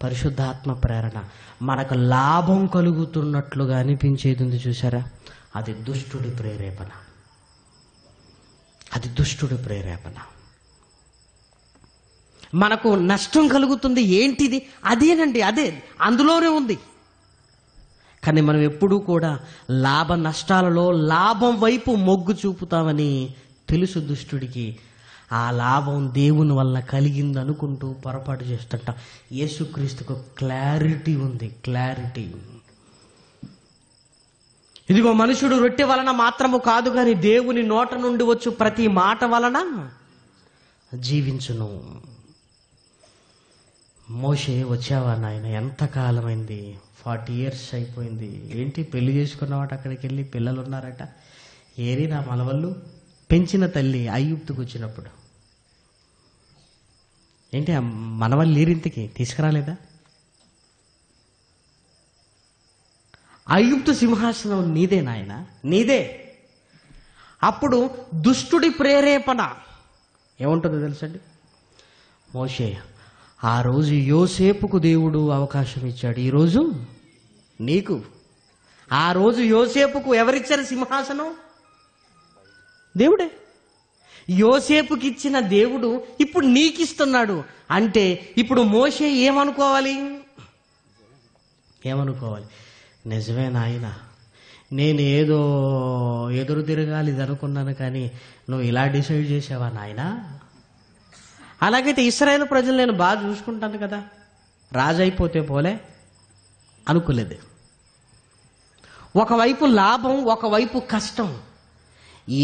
పరిశుద్ధాత్మ ప్రేరణ. మనకు లాభం కలుగుతున్నట్లుగా అనిపించేది ఉంది చూసారా, అది దుష్టుడి ప్రేరేపణ. అది దుష్టుడి ప్రేరేపణ. మనకు నష్టం కలుగుతుంది, ఏంటిది? అదేనండి, అదే అందులోనే ఉంది. కానీ మనం ఎప్పుడూ కూడా లాభ నష్టాలలో లాభం వైపు మొగ్గు చూపుతామని తెలుసు దుష్టుడికి. ఆ లాభం దేవుని వల్ల కలిగింది అనుకుంటూ పొరపాటు చేస్తుంటాం. యేసుక్రీస్తుకు క్లారిటీ ఉంది, క్లారిటీ. ఇదిగో మనుషుడు రొట్టె వలన మాత్రము కాదు కానీ దేవుని నోట నుండి వచ్చు ప్రతి మాట వలన జీవించును. మోషే, వచ్చావా నాయన? ఎంతకాలమైంది, 40 years అయిపోయింది. ఏంటి పెళ్లి చేసుకున్నవాట, అక్కడికి వెళ్ళి పిల్లలు ఉన్నారట. ఏరి నా మనవళ్ళు? పెంచిన తల్లి ఐగుప్తుకు వచ్చినప్పుడు ఏంటి మనవళ్ళు నీరింటికి తీసుకురాలేదా? ఐగుప్తు సింహాసనం నీదే నాయన, నీదే. అప్పుడు దుష్టుడి ప్రేరేపణ ఏముంటుందో తెలుసండి? మోషే, ఆ రోజు యోసేపుకు దేవుడు అవకాశం ఇచ్చాడు, ఈరోజు నీకు. ఆ రోజు యోసేపుకు ఎవరిచ్చారు సింహాసనం? దేవుడే. యోసేపుకి ఇచ్చిన దేవుడు ఇప్పుడు నీకిస్తున్నాడు. అంటే ఇప్పుడు మోషే ఏమనుకోవాలి? ఏమనుకోవాలి? నిజమే నాయన, నేను ఏదో ఎదురు తిరగాలి ఇది అనుకున్నాను, కానీ నువ్వు ఇలా డిసైడ్ చేసావా నాయనా? అలాగైతే ఇశ్రాయేలు ప్రజలు నేను బాగా చూసుకుంటాను కదా, రాజు అయిపోతే పోలే అనుకోలేదు. ఒకవైపు లాభం, ఒకవైపు కష్టం.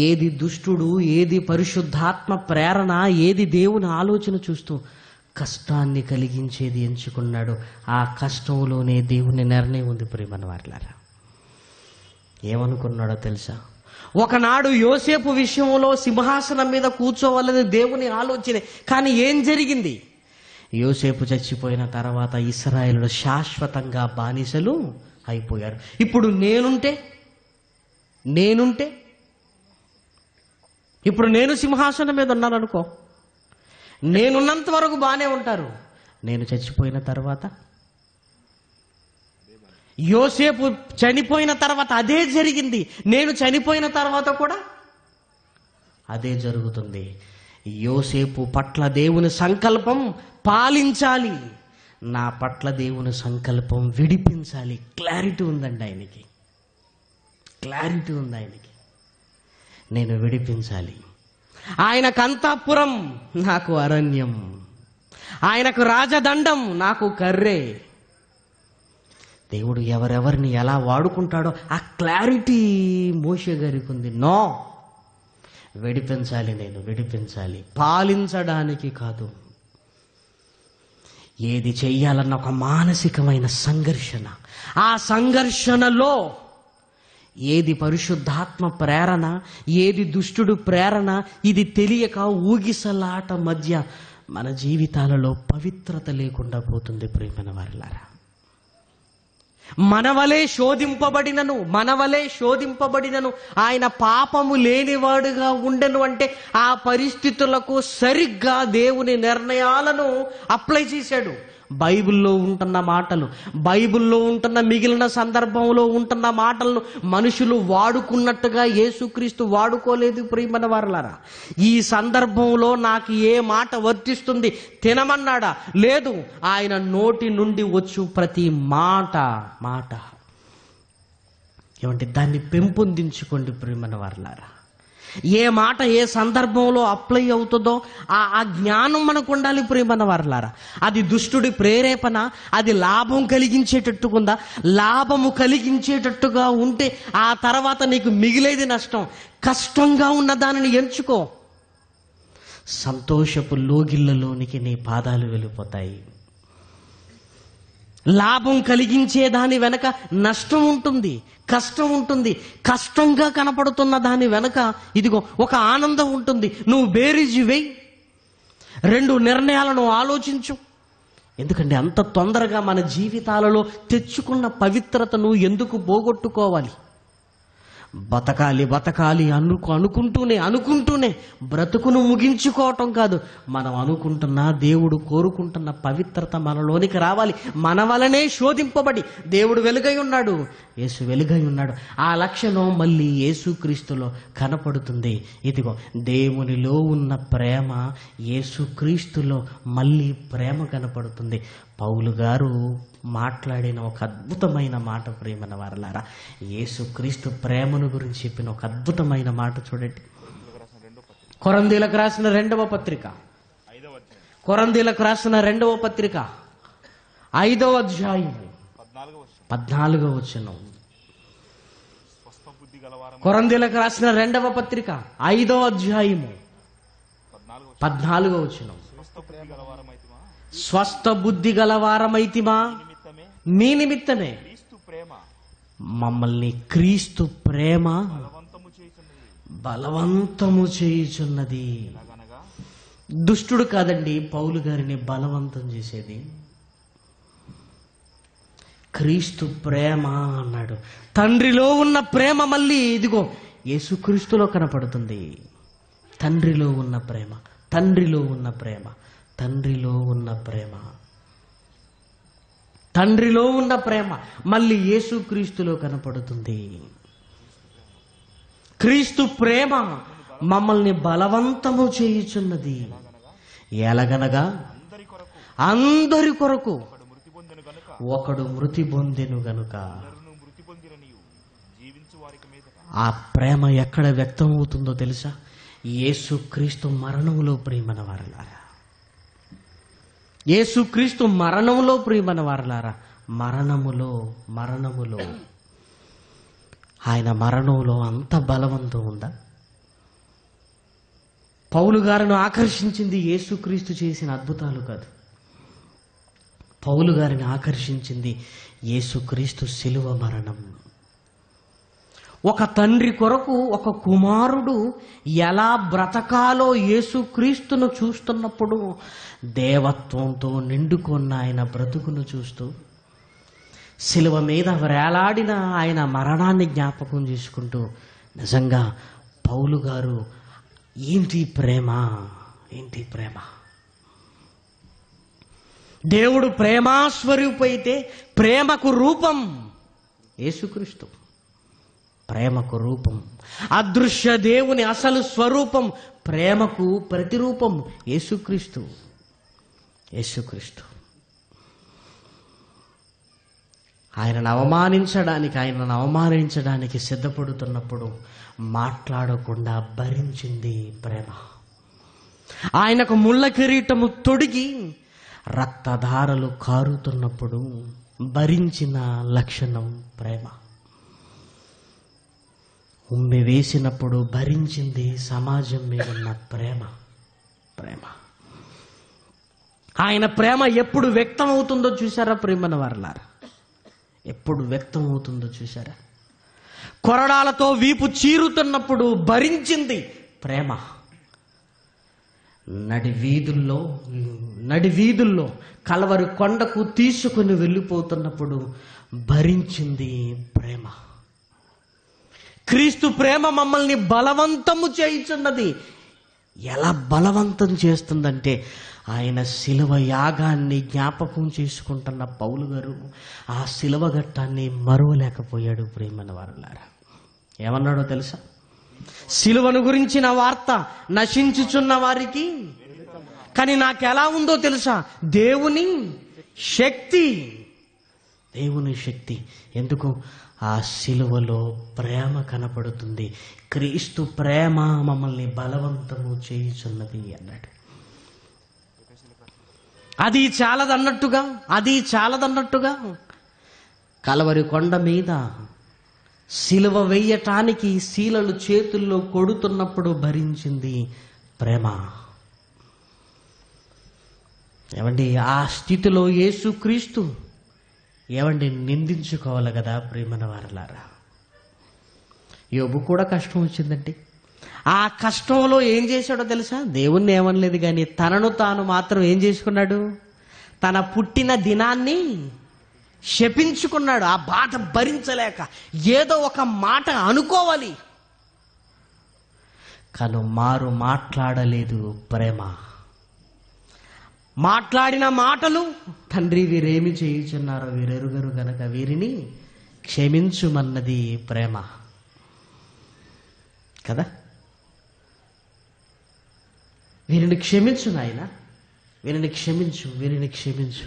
ఏది దుష్టుడు, ఏది పరిశుద్ధాత్మ ప్రేరణ, ఏది దేవుని ఆలోచన చూస్తూ కష్టాన్ని కలిగించేది ఎంచుకున్నాడు. ఆ కష్టంలోనే దేవుని నిర్ణయం ఉంది ప్రియమైన వారలారా. ఏమనుకున్నాడో తెలుసా? ఒకనాడు యోసేపు విషయంలో సింహాసనం మీద కూర్చోవాలని దేవుని ఆలోచనే. కానీ ఏం జరిగింది? యోసేపు చచ్చిపోయిన తర్వాత ఇశ్రాయేలులు శాశ్వతంగా బానిసలు అయిపోయారు. ఇప్పుడు నేనుంటే ఇప్పుడు నేను సింహాసనం మీద ఉన్నాను అనుకో, నేనున్నంత వరకు బాగానే ఉంటారు. నేను చచ్చిపోయిన తర్వాత, యోసేపు చనిపోయిన తర్వాత అదే జరిగింది. నేను చనిపోయిన తర్వాత కూడా అదే జరుగుతుంది. యోసేపు పట్ల దేవుని సంకల్పం పాలించాలి, నా పట్ల దేవుని సంకల్పం విడిపించాలి. క్లారిటీ ఉందండి ఆయనకి, క్లారిటీ ఉంది ఆయనకి. నేను విడిపించాలి. ఆయనకు అంతఃపురం, నాకు అరణ్యం. ఆయనకు రాజదండం, నాకు కర్రే. దేవుడు ఎవరెవరిని ఎలా వాడుకుంటాడో ఆ క్లారిటీ మోషే గారికి ఉంది. నో, విడిపించాలి, నేను విడిపించాలి, పాలించడానికి కాదు. ఏది చెయ్యాలన్న ఒక మానసికమైన సంఘర్షణ. ఆ సంఘర్షణలో ఏది పరిశుద్ధాత్మ ప్రేరణ, ఏది దుష్టుడు ప్రేరణ, ఇది తెలియక ఊగిసలాట మధ్య మన జీవితాలలో పవిత్రత లేకుండా పోతుంది. ప్రియమైన వారలారా, మనవలే శోధింపబడినను ఆయన పాపము లేనివాడుగా ఉండెను అంటే ఆ పరిస్థితులకు సరిగ్గా దేవుని నిర్ణయాలను అప్లై చేశాడు. బైబిల్లో ఉంటున్న మాటలు, బైబిల్లో ఉంటున్న మిగిలిన సందర్భంలో ఉంటున్న మాటలను మనుషులు వాడుకున్నట్టుగా యేసుక్రీస్తు వాడుకోలేదు. ప్రియమైన వారలారా, ఈ సందర్భంలో నాకు ఏ మాట వర్తిస్తుంది తినమన్నాడా? లేదు. ఆయన నోటి నుండి వచ్చు ప్రతి మాట ఏమంటే దాన్ని పెంపొందించుకోండి. ప్రియమైన వారలారా, ఏ మాట ఏ సందర్భంలో అప్లై అవుతుందో ఆ జ్ఞానం మనకు ఉండాలి. ప్రియమైన వారలారా, అది దుష్టుడి ప్రేరేపణ, అది లాభం కలిగించేటట్టుకుందా? లాభము కలిగించేటట్టుగా ఉంటే ఆ తర్వాత నీకు మిగిలేది నష్టం. కష్టంగా ఉన్న దానిని ఎంచుకో. సంతోషపు లోగిళ్ళలోనికి నీ పాదాలు వెళ్ళిపోతాయి. లాభం కలిగించే దాని వెనక నష్టం ఉంటుంది, కష్టం ఉంటుంది. కష్టంగా కనపడుతున్న దాని వెనక ఇదిగో ఒక ఆనందం ఉంటుంది. నువ్వు బేరీజు వేయి, రెండు నిర్ణయాలను ఆలోచించు. ఎందుకంటే అంత తొందరగా మన జీవితాలలో తెచ్చుకున్న పవిత్రతను ఎందుకు పోగొట్టుకోవాలి? బతకాలి అనుకుంటూనే బ్రతుకును ముగించుకోవటం కాదు. మనం అనుకుంటున్న, దేవుడు కోరుకుంటున్న పవిత్రత మనలోనికి రావాలి. మన వలనే శోధింపబడి దేవుడు వెలుగై ఉన్నాడు, యేసు వెలుగై ఉన్నాడు. ఆ లక్షణం మళ్ళీ యేసుక్రీస్తులో కనపడుతుంది. ఇదిగో దేవునిలో ఉన్న ప్రేమ యేసుక్రీస్తులో మళ్ళీ ప్రేమ కనపడుతుంది. పౌలు గారు మాట్లాడిన ఒక అద్భుతమైన మాట, ప్రియమైన వారలారా, యేసుక్రీస్తు ప్రేమను గురించి చెప్పిన ఒక అద్భుతమైన మాట చూడండి. కొరంథీలకు రాసిన రెండవ పత్రిక 5వ అధ్యాయం 14వ వచనం. కొరంథీలకు రాసిన రెండవ పత్రిక 5వ అధ్యాయము 14వ వచనం. స్వస్థ బుద్ధి గలవారమైతిమా, మీ నిమిత్తమే మమ్మల్ని క్రీస్తు ప్రేమ బలవంతము చేయుచున్నది. దుష్టుడు కాదండి పౌలు గారిని బలవంతం చేసేది, క్రీస్తు ప్రేమ అన్నాడు. తండ్రిలో ఉన్న ప్రేమ మళ్ళీ ఇదిగో యేసుక్రీస్తులో కనపడుతుంది. తండ్రిలో ఉన్న ప్రేమ, తండ్రిలో ఉన్న ప్రేమ, తండ్రిలో ఉన్న ప్రేమ, తండ్రిలో ఉన్న ప్రేమ మళ్ళీ యేసుక్రీస్తులో కనపడుతుంది. క్రీస్తు ప్రేమ మమ్మల్ని బలవంతము చేయుచున్నది. ఎలాగనగా అందరి కొరకు ఒకడు మృతి పొందెను గనుక. ఆ ప్రేమ ఎక్కడ వ్యక్తం అవుతుందో తెలుసా? యేసుక్రీస్తు మరణంలో. ప్రియమైన వారలారా, యేసుక్రీస్తు మరణంలో. ప్రియమైన వారలారా, మరణములో ఆయన మరణంలో అంత బలవంతం ఉందా? పౌలు గారిని ఆకర్షించింది యేసుక్రీస్తు చేసిన అద్భుతాలు కాదు. పౌలు గారిని ఆకర్షించింది యేసుక్రీస్తు శిలువ మరణం. ఒక తండ్రి కొరకు ఒక కుమారుడు ఎలా బ్రతకాలో యేసుక్రీస్తును చూస్తున్నప్పుడు దేవత్వంతో నిండుకున్న ఆయన బ్రతుకును చూస్తూ శిలువ మీద వేలాడిన ఆయన మరణాన్ని జ్ఞాపకం చేసుకుంటూ నిజంగా పౌలు గారు ఏంటి ప్రేమ? ఏంటి ప్రేమ? దేవుడు ప్రేమాస్వరూపు అయితే ప్రేమకు రూపం యేసుక్రీస్తు. ప్రేమకు రూపం, అదృశ్య దేవుని అసలు స్వరూపం, ప్రేమకు ప్రతిరూపం యేసుక్రీస్తు. యేసుక్రీస్తు ఆయనను అవమానించడానికి సిద్ధపడుతున్నప్పుడు మాట్లాడకుండా భరించింది ప్రేమ. ఆయనకు ముళ్ళ కిరీటము తొడిగి రక్తధారలు కారుతున్నప్పుడు భరించిన లక్షణం ప్రేమ. ఉమ్మి వేసినప్పుడు భరించింది సమాజం మీద ఉన్న ప్రేమ. ప్రేమ. ఆయన ప్రేమ ఎప్పుడు వ్యక్తం అవుతుందో చూసారా ప్రేమన వారలారా? ఎప్పుడు వ్యక్తం అవుతుందో చూసారా? కొరడాలతో వీపు చీరుతున్నప్పుడు భరించింది ప్రేమ. నడి వీధుల్లో కల్వరి కొండకు తీసుకుని వెళ్ళిపోతున్నప్పుడు భరించింది ప్రేమ. క్రీస్తు ప్రేమ మమ్మల్ని బలవంతము చేయుచున్నది. ఎలా బలవంతం చేస్తుందంటే, ఆయన శిలువ యాగాన్ని జ్ఞాపకం చేసుకుంటున్న పౌలు గారు ఆ శిలువ ఘట్టాన్ని మరువలేకపోయాడు. ప్రేమన వారలారా, ఏమన్నాడో తెలుసా? శిలువను గురించిన వార్త నశించుచున్న వారికి, కానీ నాకెలా ఉందో తెలుసా? దేవుని శక్తి. ఎందుకు? ఆ శిలువలో ప్రేమ కనపడుతుంది. క్రీస్తు ప్రేమ మమ్మల్ని బలవంతము చేయుచున్నది అన్నాడు. అది చాలదన్నట్టుగా కలవరి కొండ మీద శిలువ వెయ్యటానికి శీలలు చేతుల్లో కొడుతున్నప్పుడు భరించింది ప్రేమ. ఏమండి, ఆ స్థితిలో యేసుక్రీస్తు నిందించుకోవాలి కదా ప్రేమన వారలారా? యోబు కూడా కష్టం వచ్చిందండి. ఆ కష్టంలో ఏం చేశాడో తెలుసా? దేవుణ్ణి ఏమనలేదు, కానీ తనను తాను మాత్రం ఏం చేసుకున్నాడు? తన పుట్టిన దినాన్ని శపించుకున్నాడు. ఆ బాధ భరించలేక ఏదో ఒక మాట అనుకోవాలి, కానీ మాట్లాడలేదు ప్రేమ. మాట్లాడిన మాటలు, తండ్రి వీరేమి చేయుచున్నారో వీరెరుగరు గనక వీరిని క్షమించుమన్నది ప్రేమ కదా. వీరిని క్షమించు నాయన, వీరిని క్షమించు.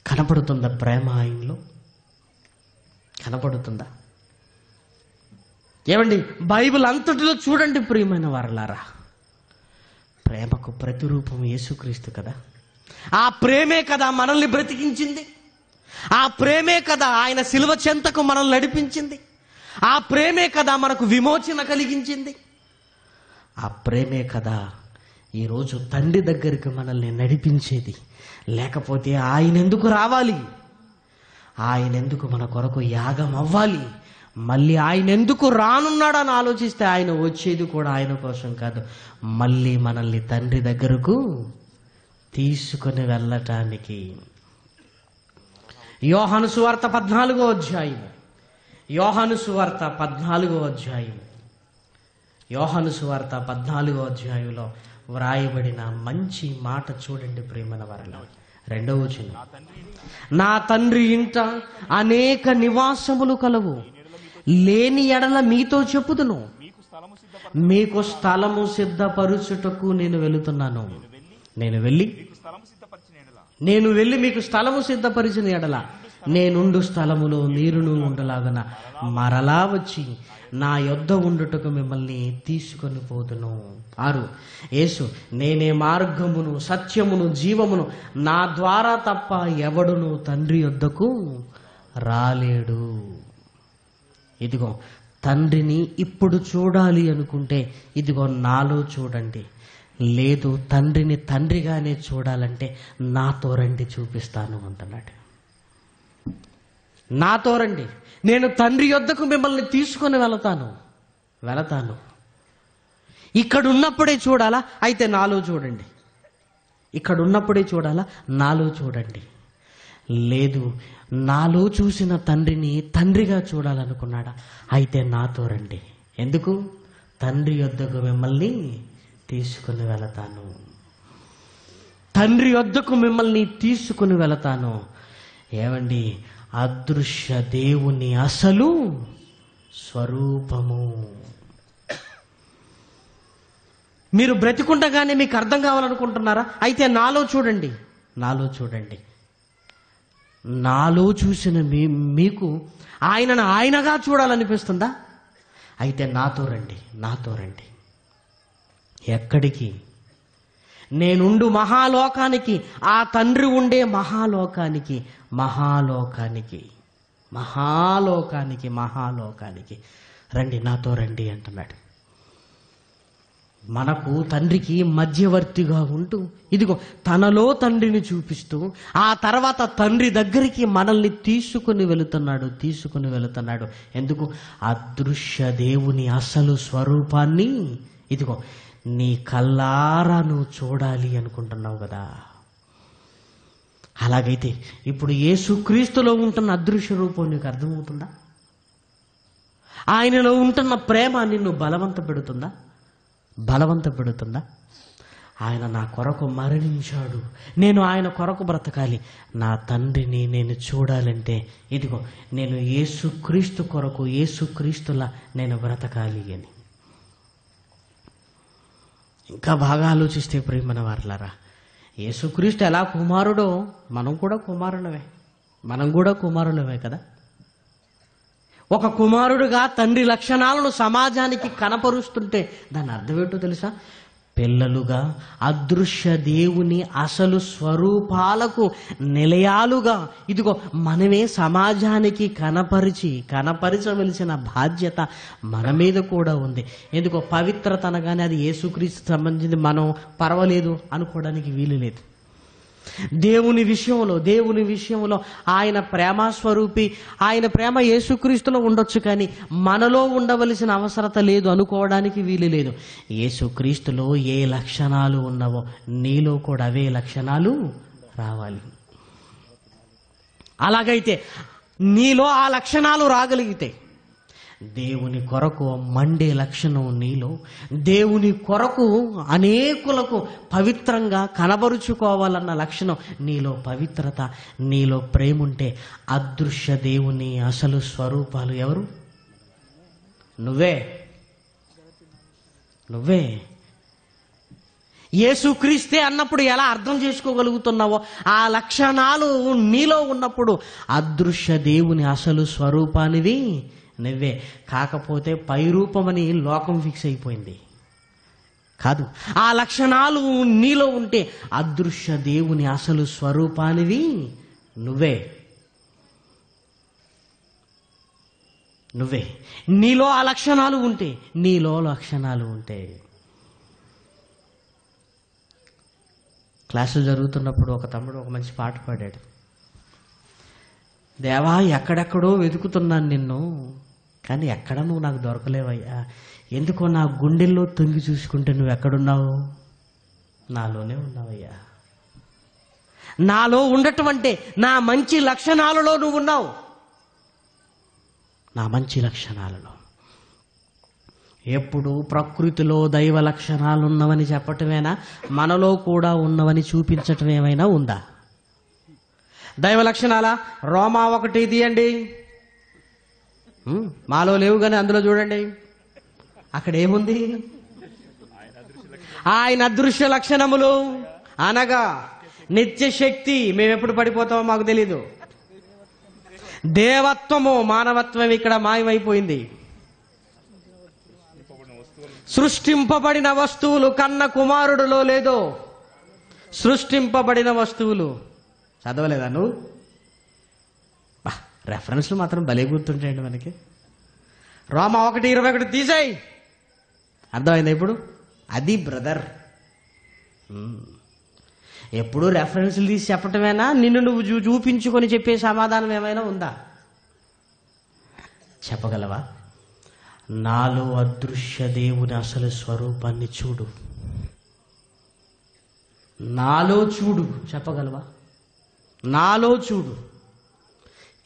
కనపడుతుందా ప్రేమ ఆయనలో? కనపడుతుందా? ఏమండి, బైబిల్ అంతటిలో చూడండి ప్రియమైన వారలారా, ప్రేమకు ప్రతిరూపం యేసుక్రీస్తు కదా. ఆ ప్రేమే కదా మనల్ని బ్రతికించింది. ఆ ప్రేమే కదా ఆయన శిలువ చెంతకు మనల్ని నడిపించింది. ఆ ప్రేమే కదా మనకు విమోచన కలిగించింది. ఆ ప్రేమే కదా ఈరోజు తండ్రి దగ్గరికి మనల్ని నడిపించేది. లేకపోతే ఆయన ఎందుకు రావాలి? ఆయన ఎందుకు మన కొరకు యాగం అవ్వాలి? మళ్ళీ ఆయన ఎందుకు రానున్నాడని ఆలోచిస్తే ఆయన వచ్చేది కూడా ఆయన కోసం కాదు, మళ్ళీ మనల్ని తండ్రి దగ్గరకు తీసుకుని వెళ్ళటానికి. యోహాను సువార్త 14వ అధ్యాయంలో వ్రాయబడిన మంచి మాట చూడండి ప్రేమన వారలా. 2వ వచనం, నా తండ్రి ఇంట అనేక నివాసములు కలవు, లేని ఎడల మీతో చెప్పుదును, మీకు స్థలము సిద్ధపరుచుటకు నేను వెళుతున్నాను. నేను వెళ్ళి మీకు స్థలము సిద్ధపరిచిన ఎడల నేనుండు స్థలములో మీరును ఉండలాగన మరలా వచ్చి నా యొద్ద ఉండుటకు మిమ్మల్ని తీసుకొని పోదును. 6, యేసు నేనే మార్గమును సత్యమును జీవమును, నా ద్వారా తప్ప ఎవడును తండ్రి యొద్దకు రాలేడు. ఇదిగో తండ్రిని ఇప్పుడు చూడాలి అనుకుంటే ఇదిగో నాలో చూడండి, లేదు తండ్రిని తండ్రిగానే చూడాలంటే నాతో రండి చూపిస్తాను అంటున్నాడు. నాతో రండి, నేను తండ్రి యొద్దకు మిమ్మల్ని తీసుకొని వెళతాను. ఇక్కడ ఉన్నప్పుడే చూడాలా? అయితే నాలో చూడండి. ఇక్కడ ఉన్నప్పుడే చూడాలా? నాలో చూడండి. లేదు నాలో చూసిన తండ్రిని తండ్రిగా చూడాలనుకున్నాడా? అయితే నాతో రండి. ఎందుకు? తండ్రి యొద్దకు మిమ్మల్ని తీసుకుని వెళతాను. తండ్రి యొద్దకు మిమ్మల్ని తీసుకుని వెళతాను. ఏమండి, అదృశ్య దేవుని అసలు స్వరూపము. మీరు బ్రతికుండగానే మీకు అర్థం కావాలనుకుంటున్నారా? అయితే నాలో చూడండి. నాలో చూసిన మీకు ఆయనను ఆయనగా చూడాలనిపిస్తుందా? అయితే నాతో రండి. ఎక్కడికి? నేనుండు మహాలోకానికి, ఆ తండ్రి ఉండే మహాలోకానికి రండి, నాతో రండి అంటున్నాడు. మనకు తండ్రికి మధ్యవర్తిగా ఉంటూ ఇదిగో తనలో తండ్రిని చూపిస్తూ ఆ తర్వాత తండ్రి దగ్గరికి మనల్ని తీసుకుని వెళుతున్నాడు. ఎందుకు? అదృశ్య దేవుని అసలు స్వరూపాన్ని ఇదిగో నీ కల్లారా నువ్వు చూడాలి అనుకుంటున్నావు కదా. అలాగైతే ఇప్పుడు యేసుక్రీస్తులో ఉంటున్న అదృశ్య రూపం నీకు అర్థమవుతుందా? ఆయనలో ఉంటున్న ప్రేమ నిన్ను బలవంత పెడుతుందా? ఆయన నా కొరకు మరణించాడు, నేను ఆయన కొరకు బ్రతకాలి, నా తండ్రిని నేను చూడాలంటే ఇదిగో నేను యేసుక్రీస్తు కొరకు, యేసుక్రీస్తులా నేను బ్రతకాలి అని. ఇంకా బాగా ఆలోచిస్తే ప్రియమైన వారలారా, యేసుక్రీస్తు ఎలా కుమారుడో మనం కూడా కుమారులమే కదా. ఒక కుమారుడుగా తండ్రి లక్షణాలను సమాజానికి కనపరుస్తుంటే దాని అర్థం ఏంటో తెలుసా? పిల్లలుగా అదృశ్య దేవుని అసలు స్వరూపాలకు నిలయాలుగా ఇదిగో మనమే సమాజానికి కనపరచవలసిన బాధ్యత మన మీద కూడా ఉంది. ఎందుకో పవిత్రత అనగానే అది యేసుక్రీస్తు సంబంధించింది, మనం పర్వాలేదు అనుకోవడానికి వీలు లేదు. దేవుని విషయంలో ఆయన ప్రేమస్వరూపి, ఆయన ప్రేమ యేసుక్రీస్తులో ఉండొచ్చు, కానీ మనలో ఉండవలసిన అవసరత లేదు అనుకోవడానికి వీలు లేదు. యేసుక్రీస్తులో ఏ లక్షణాలు ఉన్నావో నీలో కూడా అవే లక్షణాలు రావాలి. అలాగైతే నీలో ఆ లక్షణాలు రాగలిగితే దేవుని కొరకు మండే లక్షణం నీలో, దేవుని కొరకు అనేకులకు పవిత్రంగా కనబరుచుకోవాలన్న లక్షణం నీలో, పవిత్రత నీలో, ప్రేమ ఉంటే అదృశ్య దేవుని అసలు స్వరూపాలు ఎవరు? నువ్వే. యేసుక్రీస్తే అన్నప్పుడు ఎలా అర్థం చేసుకోగలుగుతున్నావో ఆ లక్షణాలు నీలో ఉన్నప్పుడు అదృశ్య దేవుని అసలు స్వరూపానివి నువ్వే. కాకపోతే పై రూపమని లోకం ఫిక్స్ అయిపోయింది కాదు, ఆ లక్షణాలు నీలో ఉంటే అదృశ్య దేవుని అసలు స్వరూపానివి నువ్వే. నీలో ఆ లక్షణాలు ఉంటే క్లాసులు జరుగుతున్నప్పుడు ఒక తమ్ముడు ఒక మంచి పాట పాడాడు. దేవా, ఎక్కడెక్కడో వెతుకుతున్నాను నిన్ను, కానీ ఎక్కడ నువ్వు నాకు దొరకలేవయ్యా. ఎందుకో నా గుండెల్లో తొంగి చూసుకుంటే నువ్వు ఎక్కడున్నావు? నాలోనే ఉన్నావయ్యా. నాలో ఉండటం అంటే నా మంచి లక్షణాలలో నువ్వు ఉన్నావు. నా మంచి లక్షణాలలో ఎప్పుడు ప్రకృతిలో దైవ లక్షణాలు ఉన్నవని చెప్పటమేనా? మనలో కూడా ఉన్నవని చూపించటం ఏమైనా ఉందా? దైవ లక్షణాల రోమా 1 తీయండి. మాలో లేవు కానీ అందులో చూడండి, అక్కడ ఏముంది? ఆయన అదృశ్య లక్షణములు అనగా నిత్య శక్తి. మేమెప్పుడు పడిపోతామో మాకు తెలీదు. దేవత్వము, మానవత్వం ఇక్కడ మాయమైపోయింది. సృష్టింపబడిన వస్తువులు కన్న కుమారుడులో లేదో సృష్టింపబడిన వస్తువులు. చదవలేదా నువ్వు? రెఫరెన్స్లు మాత్రం భలే గుర్తుంటాయండి మనకి. రోమా 1:21 తీసేయి. అర్థమైందా ఇప్పుడు? అది బ్రదర్, ఎప్పుడు రెఫరెన్స్లు తీసి చెప్పటమేనా? నిన్ను నువ్వు చూపించుకొని చెప్పే సమాధానం ఏమైనా ఉందా? చెప్పగలవా? నాలో అదృశ్య దేవుని అసలు స్వరూపాన్ని చూడు, నాలో చూడు. చెప్పగలవా? నాలో చూడు.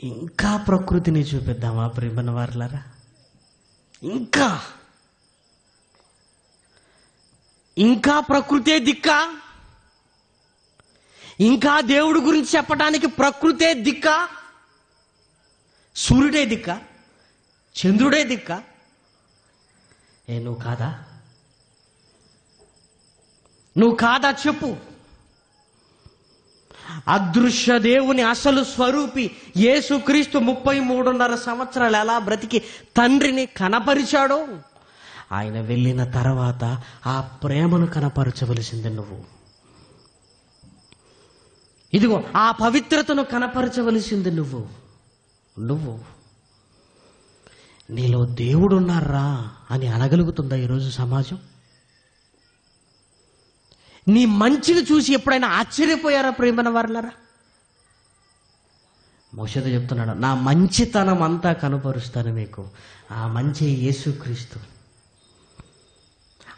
ఇంకా ప్రకృతిని చూపిద్దామా ప్రియమైన వారలారా? ఇంకా ఇంకా ప్రకృతే దిక్కా? ఇంకా దేవుడి గురించి చెప్పడానికి ప్రకృతే దిక్కా? సూర్యుడే దిక్కా? చంద్రుడే దిక్కా? నువ్వు కాదా? నువ్వు కాదా చెప్పు. అదృశ్య దేవుని అసలు స్వరూపి యేసుక్రీస్తు 33.5 సంవత్సరాలు ఎలా బ్రతికి తండ్రిని కనపరిచాడో, ఆయన వెళ్ళిన తర్వాత ఆ ప్రేమను కనపరచవలసింది నువ్వు. ఇదిగో ఆ పవిత్రతను కనపరచవలసింది నువ్వు. నీలో దేవుడున్నారా అని అనగలుగుతుందా ఈరోజు సమాజం? నీ మంచిని చూసి ఎప్పుడైనా ఆశ్చర్యపోయారా ప్రియమైన వారలారా? మోషేతో చెప్తున్నాడు, నా మంచితనం అంతా కనపరుస్తాను మీకు. ఆ మంచి యేసుక్రీస్తు.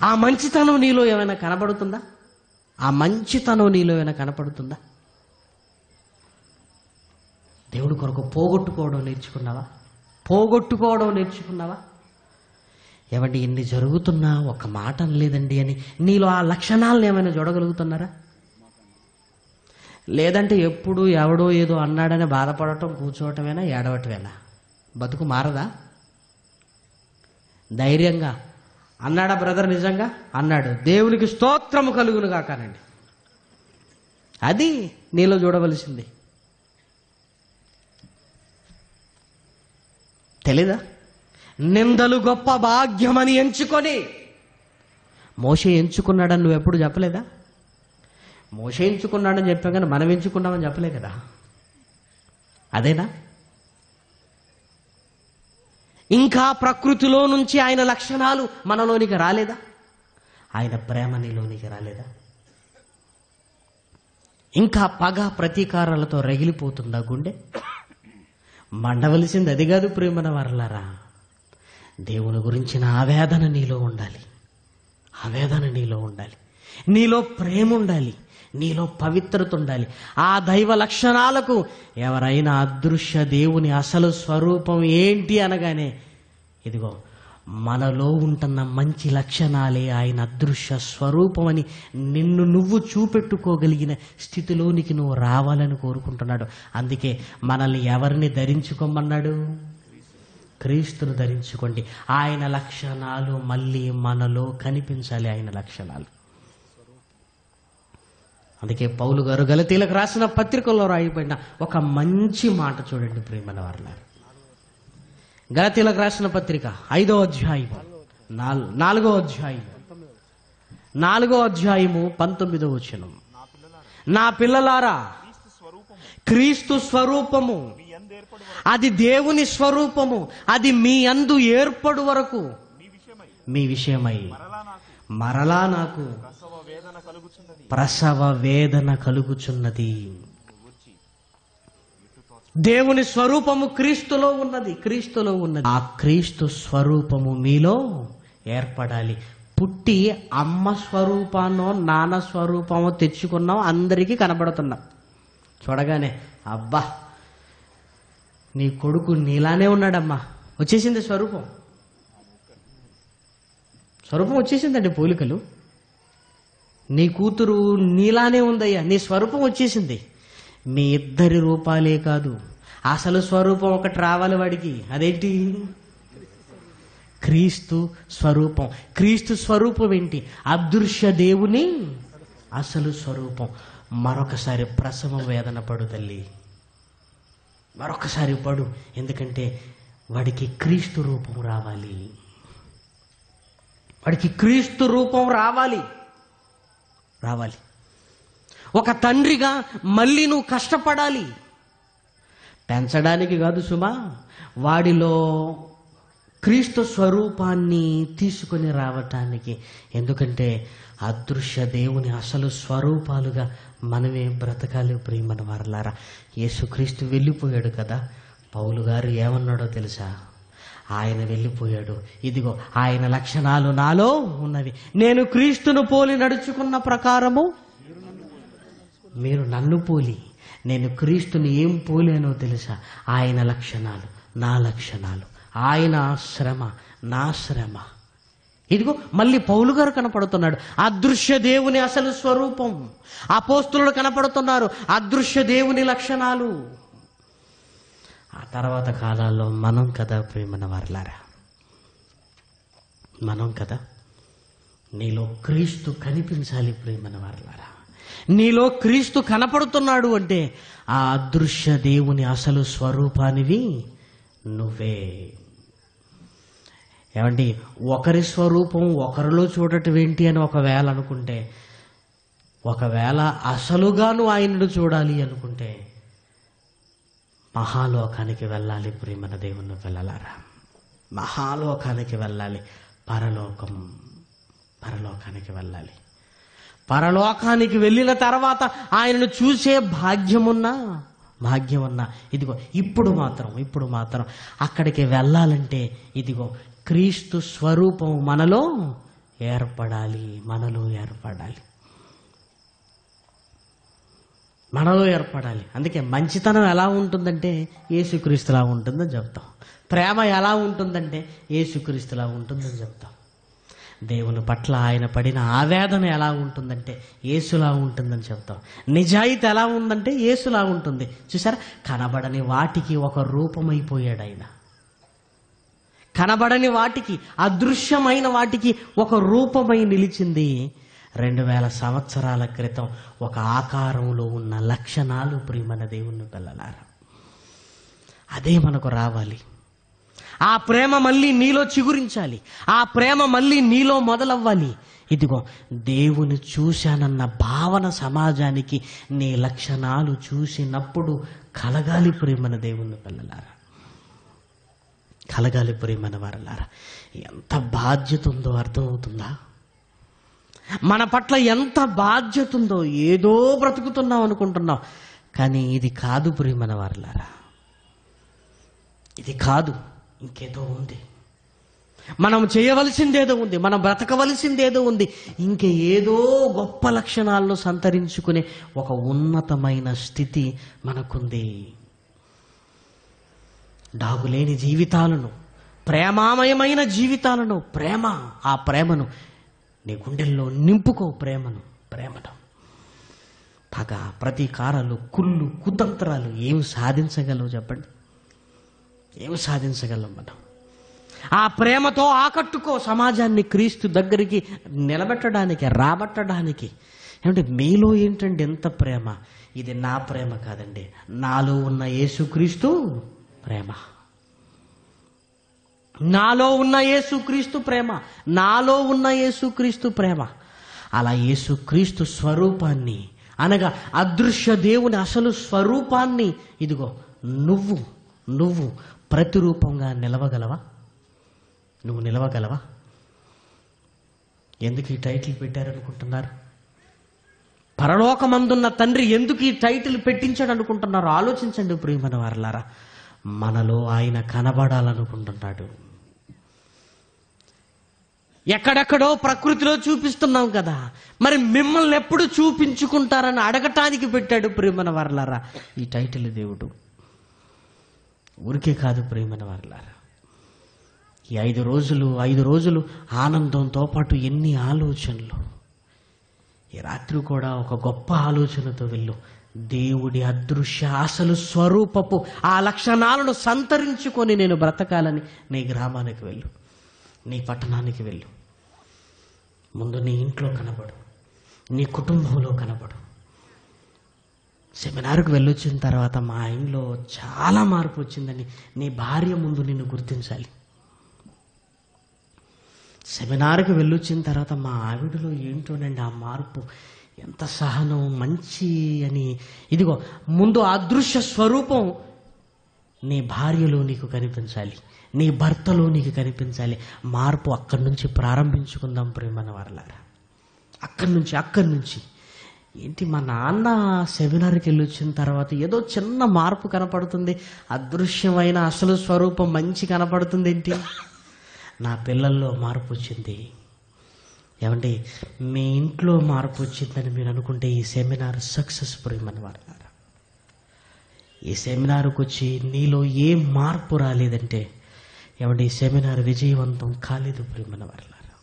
ఆ మంచితనం నీలో ఏమైనా కనపడుతుందా? ఆ మంచితనం నీలో ఏమైనా కనపడుతుందా? దేవుడి కొరకు పోగొట్టుకోవడం నేర్చుకున్నావా? ఏమంటే ఇన్ని జరుగుతున్నా ఒక మాట లేదండి అని నీలో ఆ లక్షణాలను ఏమైనా చూడగలుగుతున్నారా? లేదంటే ఎప్పుడు ఎవడో ఏదో అన్నాడని బాధపడటం, కూర్చోవటమేనా, ఏడవటమేనా? బతుకు మారదా? ధైర్యంగా అన్నాడా బ్రదర్? నిజంగా అన్నాడు, దేవునికి స్తోత్రము కలుగునుగా కానండి. అది నీలో చూడవలసింది. తెలీదా? నిందలు గొప్ప భాగ్యమని ఎంచుకొని మోషే ఎంచుకున్నాడని నువ్వు ఎప్పుడు చెప్పలేదా? మోషే ఎంచుకున్నాడని చెప్పాం కానీ మనం ఎంచుకున్నామని చెప్పలే కదా. అదేనా? ఇంకా ప్రకృతిలో నుంచి ఆయన లక్షణాలు మనలోనికి రాలేదా? ఆయన ప్రేమ నీలోనికి రాలేదా? ఇంకా పగ ప్రతీకారాలతో రగిలిపోతుందా గుండె? మండవలసింది అది కాదు ప్రియమైన వారలారా. దేవుని గురించిన ఆవేదన నీలో ఉండాలి. నీలో ప్రేమ ఉండాలి. నీలో పవిత్రత ఉండాలి. ఆ దైవ లక్షణాలకు ఎవరైనా అదృశ్య దేవుని అసలు స్వరూపం ఏంటి అనగానే ఇదిగో మనలో ఉంటున్న మంచి లక్షణాలే ఆయన అదృశ్య స్వరూపం అని నిన్ను నువ్వు చూపెట్టుకోగలిగిన స్థితిలోనికి నువ్వు రావాలని కోరుకుంటున్నాడు. అందుకే మనల్ని ఎవరిని ధరించుకోమన్నాడు? క్రీస్తును ధరించుకోండి. ఆయన లక్షణాలు మళ్ళీ మనలో కనిపించాలి. ఆయన లక్షణాలు. అందుకే పౌలు గారు గలతీలకు రాసిన పత్రికలో రాయబడిన ఒక మంచి మాట చూడండి ప్రియమైన వారలారా. గలతీలకు రాసిన పత్రిక 5వ అధ్యాయం 4వ అధ్యాయం 19వ వచనం. నా పిల్లలారా, క్రీస్తు స్వరూపము అది దేవుని స్వరూపము, అది మీ యందు ఏర్పడు వరకు మీ విషయమై మరలా నాకు ప్రసవ వేదన కలుగుచున్నది. దేవుని స్వరూపము క్రీస్తులో ఉన్నది. ఆ క్రీస్తు స్వరూపము మీలో ఏర్పడాలి. పుట్టి అమ్మ స్వరూపాన్నో నాన్న స్వరూపమో తెచ్చుకున్నాం, అందరికీ కనబడుతున్నాం. చూడగానే అబ్బా నీ కొడుకు నీలానే ఉన్నాడమ్మా, వచ్చేసింది స్వరూపం వచ్చేసిందండి. పోలికలు. నీ కూతురు నీలానే ఉందయ్యా, నీ స్వరూపం వచ్చేసింది. మీ ఇద్దరి రూపాలే కాదు, అసలు స్వరూపం ఒకటి రావాలి వాడికి. అదేంటి? క్రీస్తు స్వరూపం. క్రీస్తు స్వరూపం ఏంటి? అదృశ్య దేవుని అసలు స్వరూపం. మరొకసారి ప్రసవ వేదన పడు తల్లి, మరొకసారి పడు. ఎందుకంటే వాడికి క్రీస్తు రూపం రావాలి. ఒక తండ్రిగా మళ్ళీ నువ్వు కష్టపడాలి. పెంచడానికి కాదు సుమా, వాడిలో క్రీస్తు స్వరూపాన్ని తీసుకొని రావటానికి. ఎందుకంటే అదృశ్య దేవుని అసలు స్వరూపాలుగా మనమే బ్రతకాలి ప్రియమైన వారలారా. యేసుక్రీస్తు వెళ్ళిపోయాడు కదా. పౌలు గారు ఏమన్నాడో తెలుసా? ఆయన వెళ్ళిపోయాడు, ఇదిగో ఆయన లక్షణాలు నాలో ఉన్నవి. నేను క్రీస్తును పోలి నడుచుకున్న ప్రకారము మీరు నన్ను పోలి. నేను క్రీస్తుని ఏం పోలేనో తెలుసా? ఆయన లక్షణాలు నా లక్షణాలు, ఆయన శ్రమ నా శ్రమ. ఇదిగో మళ్ళీ పౌలు గారు కనపడుతున్నాడు, అదృశ్య దేవుని అసలు స్వరూపం. అపోస్తులు కనపడుతున్నారు, అదృశ్య దేవుని లక్షణాలు. ఆ తర్వాత కాలాల్లో మనం కదా ప్రియమైన వారలారా, మనం కదా నీలో క్రీస్తు కనిపించాలి ప్రియమైన వారలారా. నీలో క్రీస్తు కనపడుతున్నాడు అంటే ఆ అదృశ్య దేవుని అసలు స్వరూపానివి నువ్వే. ఏమండి, ఒకరి స్వరూపం ఒకరిలో చూడటం ఏంటి అని ఒకవేళ అనుకుంటే, ఒకవేళ అసలుగాను ఆయనను చూడాలి అనుకుంటే మహాలోకానికి వెళ్ళాలి ప్రియమైన దేవుని పిల్లలారా. మహాలోకానికి వెళ్ళాలి, పరలోకానికి వెళ్ళాలి. పరలోకానికి వెళ్ళిన తర్వాత ఆయనను చూసే భాగ్యమున్నా ఇదిగో ఇప్పుడు మాత్రం అక్కడికి వెళ్ళాలంటే ఇదిగో క్రీస్తు స్వరూపం మనలో ఏర్పడాలి. అందుకే మంచితనం ఎలా ఉంటుందంటే యేసుక్రీస్తులా ఉంటుందని చెప్తాం. ప్రేమ ఎలా ఉంటుందంటే యేసుక్రీస్తులా ఉంటుందని చెప్తాం. దేవుని పట్ల ఆయన పడిన ఆవేదన ఎలా ఉంటుందంటే యేసులా ఉంటుందని చెప్తాం. నిజాయితీ ఎలా ఉందంటే యేసులా ఉంటుంది. చూసారా, కనబడని వాటికి ఒక రూపమైపోయాడు ఆయన. కనబడని వాటికి, అదృశ్యమైన వాటికి ఒక రూపమై నిలిచింది. 2000 సంవత్సరాల క్రితం ఒక ఆకారంలో ఉన్న లక్షణాలు ప్రియమైన దేవుని పిల్లలారా. అదే మనకు రావాలి. ఆ ప్రేమ మళ్ళీ నీలో చిగురించాలి. ఆ ప్రేమ మళ్ళీ నీలో మొదలవ్వాలి. ఇదిగో దేవుని చూశానన్న భావన సమాజానికి నీ లక్షణాలు చూసినప్పుడు కలగాలి ప్రియమైన దేవుని పిల్లలారా, కలగాలి ప్రియమైన వారలారా. ఎంత బాధ్యత ఉందో అర్థమవుతుందా? మన పట్ల ఎంత బాధ్యత ఉందో. ఏదో బ్రతుకుతున్నాం అనుకుంటున్నాం, కానీ ఇది కాదు ప్రియమైన వారలారా, ఇది కాదు. ఇంకేదో ఉంది. మనం చేయవలసిందేదో ఉంది, మనం బ్రతకవలసిందేదో ఉంది. ఇంకేదో గొప్ప లక్షణాలను సంతరించుకునే ఒక ఉన్నతమైన స్థితి మనకుంది. డాగులేని జీవితాలను, ప్రేమామయమైన జీవితాలను, ఆ ప్రేమను నీ గుండెల్లో నింపుకో. ప్రేమను పగ, ప్రతీకారాలు, కుళ్ళు, కుతంత్రాలు ఏం సాధించగలవు చెప్పండి? ఏం సాధించగలం మనం? ఆ ప్రేమతో ఆకట్టుకో సమాజాన్ని క్రీస్తు దగ్గరికి నిలబెట్టడానికి, రాబట్టడానికి. ఏమంటే మీలో ఏంటండి ఎంత ప్రేమ? ఇది నా ప్రేమ కాదండి, నాలో ఉన్న యేసుక్రీస్తు ప్రేమ. నాలో ఉన్న యేసుక్రీస్తు ప్రేమ. అలా యేసుక్రీస్తు స్వరూపాన్ని, అనగా అదృశ్య దేవుని అసలు స్వరూపాన్ని ఇదిగో నువ్వు ప్రతిరూపంగా నిలవగలవా? నువ్వు నిలవగలవా? ఎందుకు ఈ టైటిల్ పెట్టారనుకుంటున్నారు? పరలోకమందున్న తండ్రి ఎందుకు ఈ టైటిల్ పెట్టించాడు అనుకుంటున్నారు? ఆలోచించండి ప్రియమైన వారలారా. మనలో ఆయన కనబడాలనుకుంటున్నాడు. ఎక్కడెక్కడో ప్రకృతిలో చూపిస్తున్నాం కదా, మరి మిమ్మల్ని ఎప్పుడు చూపించుకుంటారని అడగటానికి పెట్టాడు ప్రియమైన వారలారా ఈ టైటిల్ దేవుడు. ఊరికే కాదు ప్రియమైన వారలారా. ఈ 5 రోజులు ఆనందంతో పాటు ఎన్ని ఆలోచనలు. ఈ రాత్రి కూడా ఒక గొప్ప ఆలోచనతో వెళ్ళు. దేవుడి అదృశ్య అసలు స్వరూపపు ఆ లక్షణాలను సంతరించుకొని నేను బ్రతకాలని నీ గ్రామానికి వెళ్ళు, నీ పట్టణానికి వెళ్ళు. ముందు నీ ఇంట్లో కనబడు, నీ కుటుంబంలో కనబడు. సెమినార్కు వెళ్ళొచ్చిన తర్వాత మా ఆయనలో చాలా మార్పు వచ్చిందని నీ భార్య ముందు నిన్ను గుర్తించాలి. సెమినార్కి వెళ్ళొచ్చిన తర్వాత మా ఆవిడలో ఏంటోనండి ఆ మార్పు, ఎంత సహనం, మంచి అని. ఇదిగో ముందు అదృశ్య స్వరూపం నీ భార్యలో నీకు కనిపించాలి, నీ భర్తలో నీకు కనిపించాలి. మార్పు అక్కడి నుంచి ప్రారంభించుకుందాం ప్రియమైన వారలారా. అక్కడి నుంచి ఏంటి, మా నాన్న సెమినార్కి వెళ్ళి వచ్చిన తర్వాత ఏదో చిన్న మార్పు కనపడుతుంది, అదృశ్యమైన అసలు స్వరూపం మంచి కనపడుతుంది. ఏంటి, నా పిల్లల్లో మార్పు వచ్చింది. ఏమండి, మీ ఇంట్లో మార్పు వచ్చిందని మీరు అనుకుంటే ఈ సెమినార్ సక్సెస్ ప్రియమైన వారలారా. ఈ సెమినార్కి వచ్చి నీలో ఏ మార్పు రాలేదంటే ఏమండి ఈ సెమినార్ విజయవంతం కాలేదు ప్రియమైన వారలారా.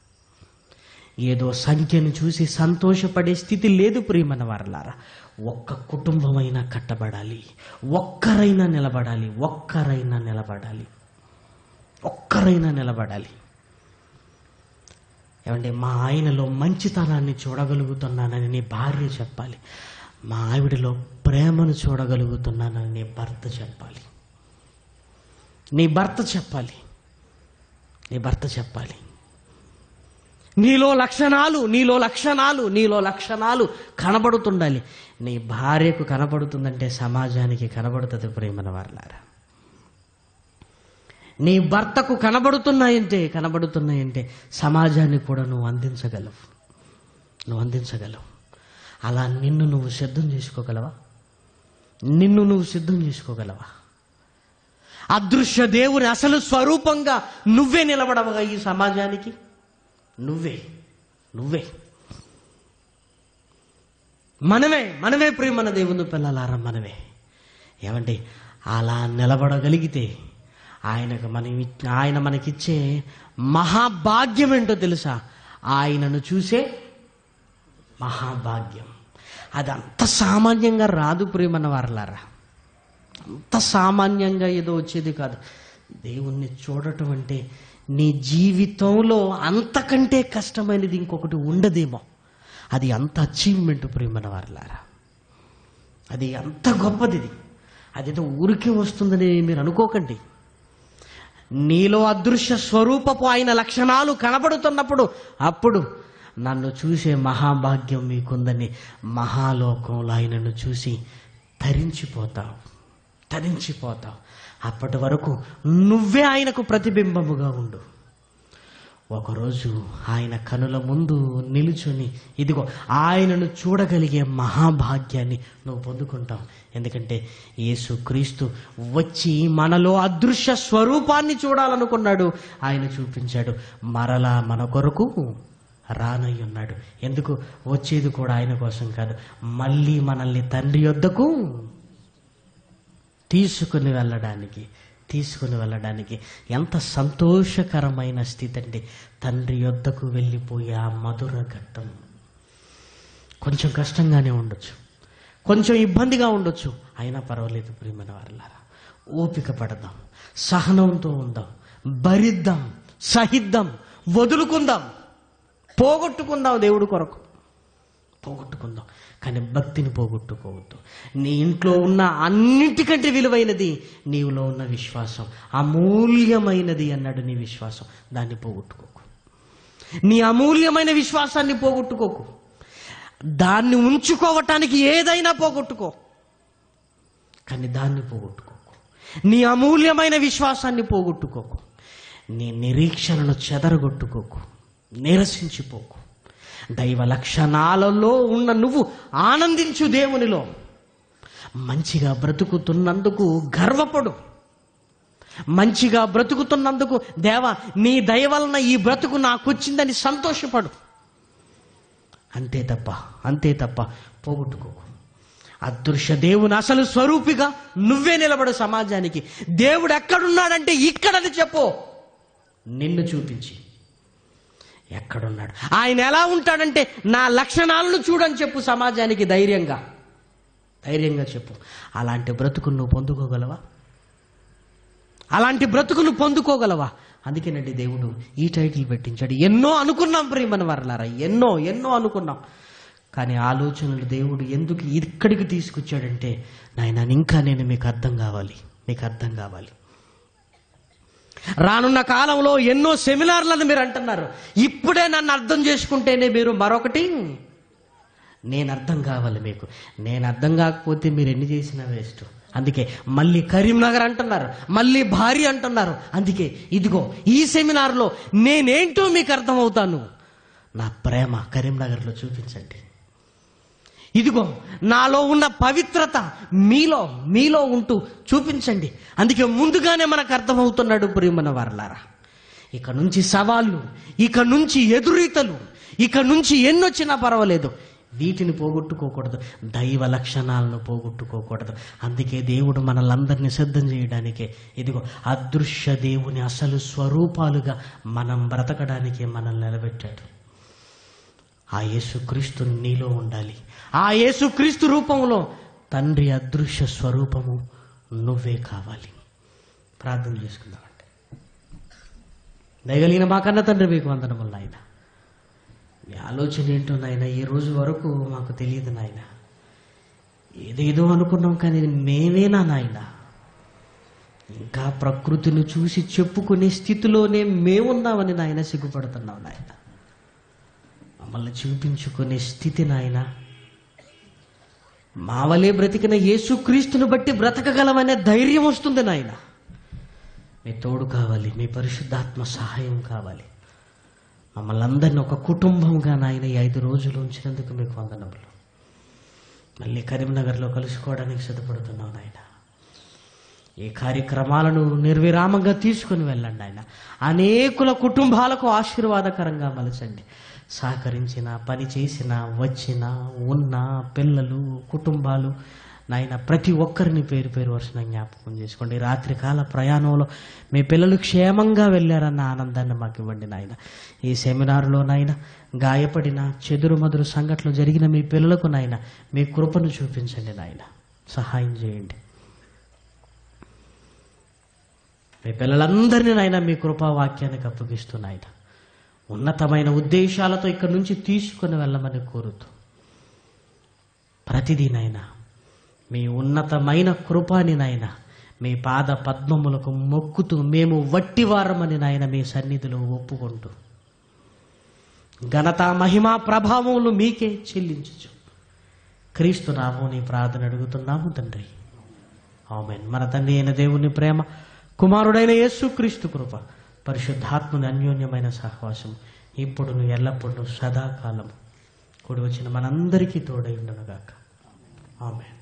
ఏదో సంఖ్యను చూసి సంతోషపడే స్థితి లేదు ప్రియమైన వారలారా. ఒక్క కుటుంబమైనా కట్టబడాలి, ఒక్కరైనా నిలబడాలి, ఒక్కరైనా నిలబడాలి, ఒక్కరైనా నిలబడాలి. ఏమంటే మా ఆయనలో మంచితనాన్ని చూడగలుగుతున్నానని నీ భార్య చెప్పాలి, మా ఆవిడలో ప్రేమను చూడగలుగుతున్నానని నీ భర్త చెప్పాలి, నీ భర్త చెప్పాలి, నీ భర్త చెప్పాలి. నీలో లక్షణాలు కనబడుతుండాలి. నీ భార్యకు కనబడుతుందంటే సమాజానికి కనబడుతుంది ప్రియమైన వారలారా. నీ భర్తకు కనబడుతున్నాయంటే సమాజాన్ని కూడా నువ్వు అందించగలవు. అలా నిన్ను నువ్వు సిద్ధం చేసుకోగలవా? అదృశ్య దేవుని అసలు స్వరూపంగా నువ్వే నిలబడవగా ఈ సమాజానికి? నువ్వే మనమే ప్రియమైన దేవుని పిల్లలారా, మనమే. ఏమంటే అలా నిలబడగలిగితే ఆయన మనకిచ్చే మహాభాగ్యం ఏంటో తెలుసా? ఆయనను చూసే మహాభాగ్యం. అది అంత సామాన్యంగా రాదు ప్రియమైన వారలారా, అంత సామాన్యంగా ఏదో వచ్చేది కాదు. దేవుణ్ణి చూడటం అంటే నీ జీవితంలో అంతకంటే కష్టమైనది ఇంకొకటి ఉండదేమో. అది అంత అచీవ్మెంట్ ప్రియమైన వారలారా, అది అంత గొప్పది. అదేదో ఊరికే వస్తుందని మీరు అనుకోకండి. నీలో అదృశ్య స్వరూపపు ఆయన లక్షణాలు కనబడుతున్నప్పుడు అప్పుడు నన్ను చూసే మహాభాగ్యం మీకుందని మహాలోకంలో ఆయనను చూసి తరించిపోతావు. అప్పటి వరకు నువ్వే ఆయనకు ప్రతిబింబముగా ఉండు. ఒకరోజు ఆయన కనుల ముందు నిలుచుని ఇదిగో ఆయనను చూడగలిగే మహాభాగ్యాన్ని నువ్వు పొందుకుంటావు. ఎందుకంటే యేసుక్రీస్తు వచ్చి మనలో అదృశ్య స్వరూపాన్ని చూడాలనుకున్నాడు, ఆయన చూపించాడు. మరలా మన కొరకు రానయ్యున్నాడు. ఎందుకు? వచ్చేది కూడా ఆయన కోసం కాదు, మళ్ళీ మనల్ని తండ్రి యొద్దకు తీసుకుని వెళ్ళడానికి. ఎంత సంతోషకరమైన స్థితి అండి తండ్రి యొద్దకు వెళ్ళిపోయే ఆ మధుర ఘట్టం. కొంచెం కష్టంగానే ఉండొచ్చు, కొంచెం ఇబ్బందిగా ఉండొచ్చు, అయినా పర్వాలేదు ప్రియమైన వారలారా. ఓపిక పడదాం, సహనంతో ఉందాం, భరిద్దాం, సహిద్దాం, వదులుకుందాం, పోగొట్టుకుందాం. దేవుడి కొరకు పోగొట్టుకుందాం, కానీ భక్తిని పోగొట్టుకోవద్దు. నీ ఇంట్లో ఉన్న అన్నిటికంటే విలువైనది నీవులో ఉన్న విశ్వాసం, అమూల్యమైనది అన్నాడు. నీ విశ్వాసం, దాన్ని పోగొట్టుకోకు. నీ అమూల్యమైన విశ్వాసాన్ని పోగొట్టుకోకు. దాన్ని ఉంచుకోవటానికి ఏదైనా పోగొట్టుకో, కానీ దాన్ని పోగొట్టుకోకు. నీ అమూల్యమైన విశ్వాసాన్ని పోగొట్టుకోకు. నీ నిరీక్షణను చెదరగొట్టుకోకు, నిరసించిపోకు. దైవ లక్షణాలలో ఉన్న నువ్వు ఆనందించు. దేవునిలో మంచిగా బ్రతుకుతున్నందుకు గర్వపడు. మంచిగా బ్రతుకుతున్నందుకు దేవా నీ దయ వలన ఈ బ్రతుకు నాకు వచ్చిందని సంతోషపడు. అంతే తప్ప పోగొట్టుకోకు. అదృశ్య దేవుని అసలు స్వరూపిగా నువ్వే నిలబడు సమాజానికి. దేవుడు ఎక్కడున్నాడంటే ఇక్కడని చెప్పు, నిన్ను చూపించి. ఎక్కడున్నాడు? ఆయన ఎలా ఉంటాడంటే నా లక్షణాలను చూడని చెప్పు సమాజానికి. ధైర్యంగా చెప్పు. అలాంటి బ్రతుకును నువ్వు పొందుకోగలవా? అందుకేనండి దేవుడు ఈ టైటిల్ పెట్టించాడు. ఎన్నో అనుకున్నాం ప్రియమైన వారలారా, ఎన్నో అనుకున్నాం. కానీ ఆలోచనలు దేవుడు ఎందుకు ఇక్కడికి తీసుకొచ్చాడంటే, నాయనా ఇంకా మీకు అర్థం కావాలి. రానున్న కాలంలో ఎన్నో సెమినార్లను మీరు అంటున్నారు. ఇప్పుడే నన్ను అర్థం చేసుకుంటేనే మీరు మరొకటి నేను అర్థం కావాలి మీకు. నేను అర్థం కాకపోతే మీరు ఎన్ని చేసినా వేస్ట్. అందుకే మళ్ళీ కరీంనగర్ అంటున్నారు, మళ్ళీ భార్య అంటున్నారు. అందుకే ఇదిగో ఈ సెమినార్లో నేనేంటో మీకు అర్థమవుతాను. నా ప్రేమ కరీంనగర్లో చూపించండి. ఇదిగో నాలో ఉన్న పవిత్రత మీలో ఉంటూ చూపించండి. అందుకే ముందుగానే మనకు అర్థమవుతున్నాడు ప్రియమైన వారలారా. ఇక నుంచి సవాళ్ళు, ఇక నుంచి ఎదురీతలు, ఇక నుంచి ఎన్నొచ్చినా పర్వాలేదు, వీటిని పోగొట్టుకోకూడదు. దైవ లక్షణాలను పోగొట్టుకోకూడదు. అందుకే దేవుడు మనల్ని సిద్ధం చేయడానికే ఇదిగో అదృశ్య దేవుని అసలు స్వరూపాలుగా మనం బ్రతకడానికే మనల్ని నిలబెట్టాడు. ఆ యేసుక్రీస్తు నీలో ఉండాలి. ఆ యేసుక్రీస్తు రూపంలో తండ్రి అదృశ్య స్వరూపము నువ్వే కావాలి. ప్రార్థన చేసుకుందామంటే. దయగలిగిన మా కన్న తండ్రి, మీకు వందనములు నాయన. మీ ఆలోచన ఏంటో నాయన ఈ రోజు వరకు మాకు తెలియదు నాయన. ఏదేదో అనుకున్నాం, కానీ మేమేనా నాయన? ఇంకా ప్రకృతిని చూసి చెప్పుకునే స్థితిలోనే మేమున్నామని నాయన సిగ్గుపడుతున్నాం నాయన. మమ్మల్ని చూపించుకునే స్థితి నాయన, మా వలే బ్రతికిన యేసుక్రీస్తుని బట్టి బ్రతకగలమనే ధైర్యం వస్తుంది నాయన. మీ తోడు కావాలి, మీ పరిశుద్ధాత్మ సహాయం కావాలి. మమ్మల్ని అందరినీ ఒక కుటుంబంగా నాయన ఈ 5 రోజులు ఉంచినందుకు మీకు వందనములు. మళ్ళీ కరీంనగర్లో కలుసుకోవడానికి సిద్ధపడుతున్నాం నాయన. ఈ కార్యక్రమాలను నిర్విరామంగా తీసుకుని వెళ్ళండి ఆయన. అనేకుల కుటుంబాలకు ఆశీర్వాదకరంగా మలచండి. సహకరించిన, పని చేసిన, వచ్చిన, ఉన్న పిల్లలు, కుటుంబాలు నాయన ప్రతి ఒక్కరిని పేరు పేరు వరుసన జ్ఞాపకం చేసుకోండి. రాత్రికాల ప్రయాణంలో మీ పిల్లలు క్షేమంగా వెళ్ళారన్న ఆనందాన్ని మాకు ఇవ్వండి నాయన. ఈ సెమినార్లో నాయన గాయపడిన, చెదురుమదురు సంఘటనలు జరిగిన మీ పిల్లలకు నాయన మీ కృపను చూపించండి నాయన. సహాయం చేయండి. మీ పిల్లలందరినీ నాయన మీ కృపావాక్యానికి అప్పగిస్తున్నాయన. ఉన్నతమైన ఉద్దేశాలతో ఇక్కడి నుంచి తీసుకుని వెళ్ళమని కోరుతూ ప్రతిదీ నాయన మీ ఉన్నతమైన కృపాని నాయన మీ పాద పద్మములకు మొక్కుతూ మేము వట్టివారమని నాయన మీ సన్నిధిలో ఒప్పుకుంటూ ఘనత, మహిమ, ప్రభావములు మీకే చెల్లించు క్రీస్తు నామమున ప్రార్థన అడుగుతున్నాము తండ్రి. ఆమేన్. మన తండ్రి అయిన దేవుని ప్రేమ, కుమారుడైన యేసుక్రీస్తు కృప, పరిశుద్ధాత్మని అన్యోన్యమైన సహవాసం ఇప్పుడును ఎల్లప్పుడూ సదాకాలం కూడి వచ్చిన మనందరికీ తోడై ఉండును గాక. ఆమేన్.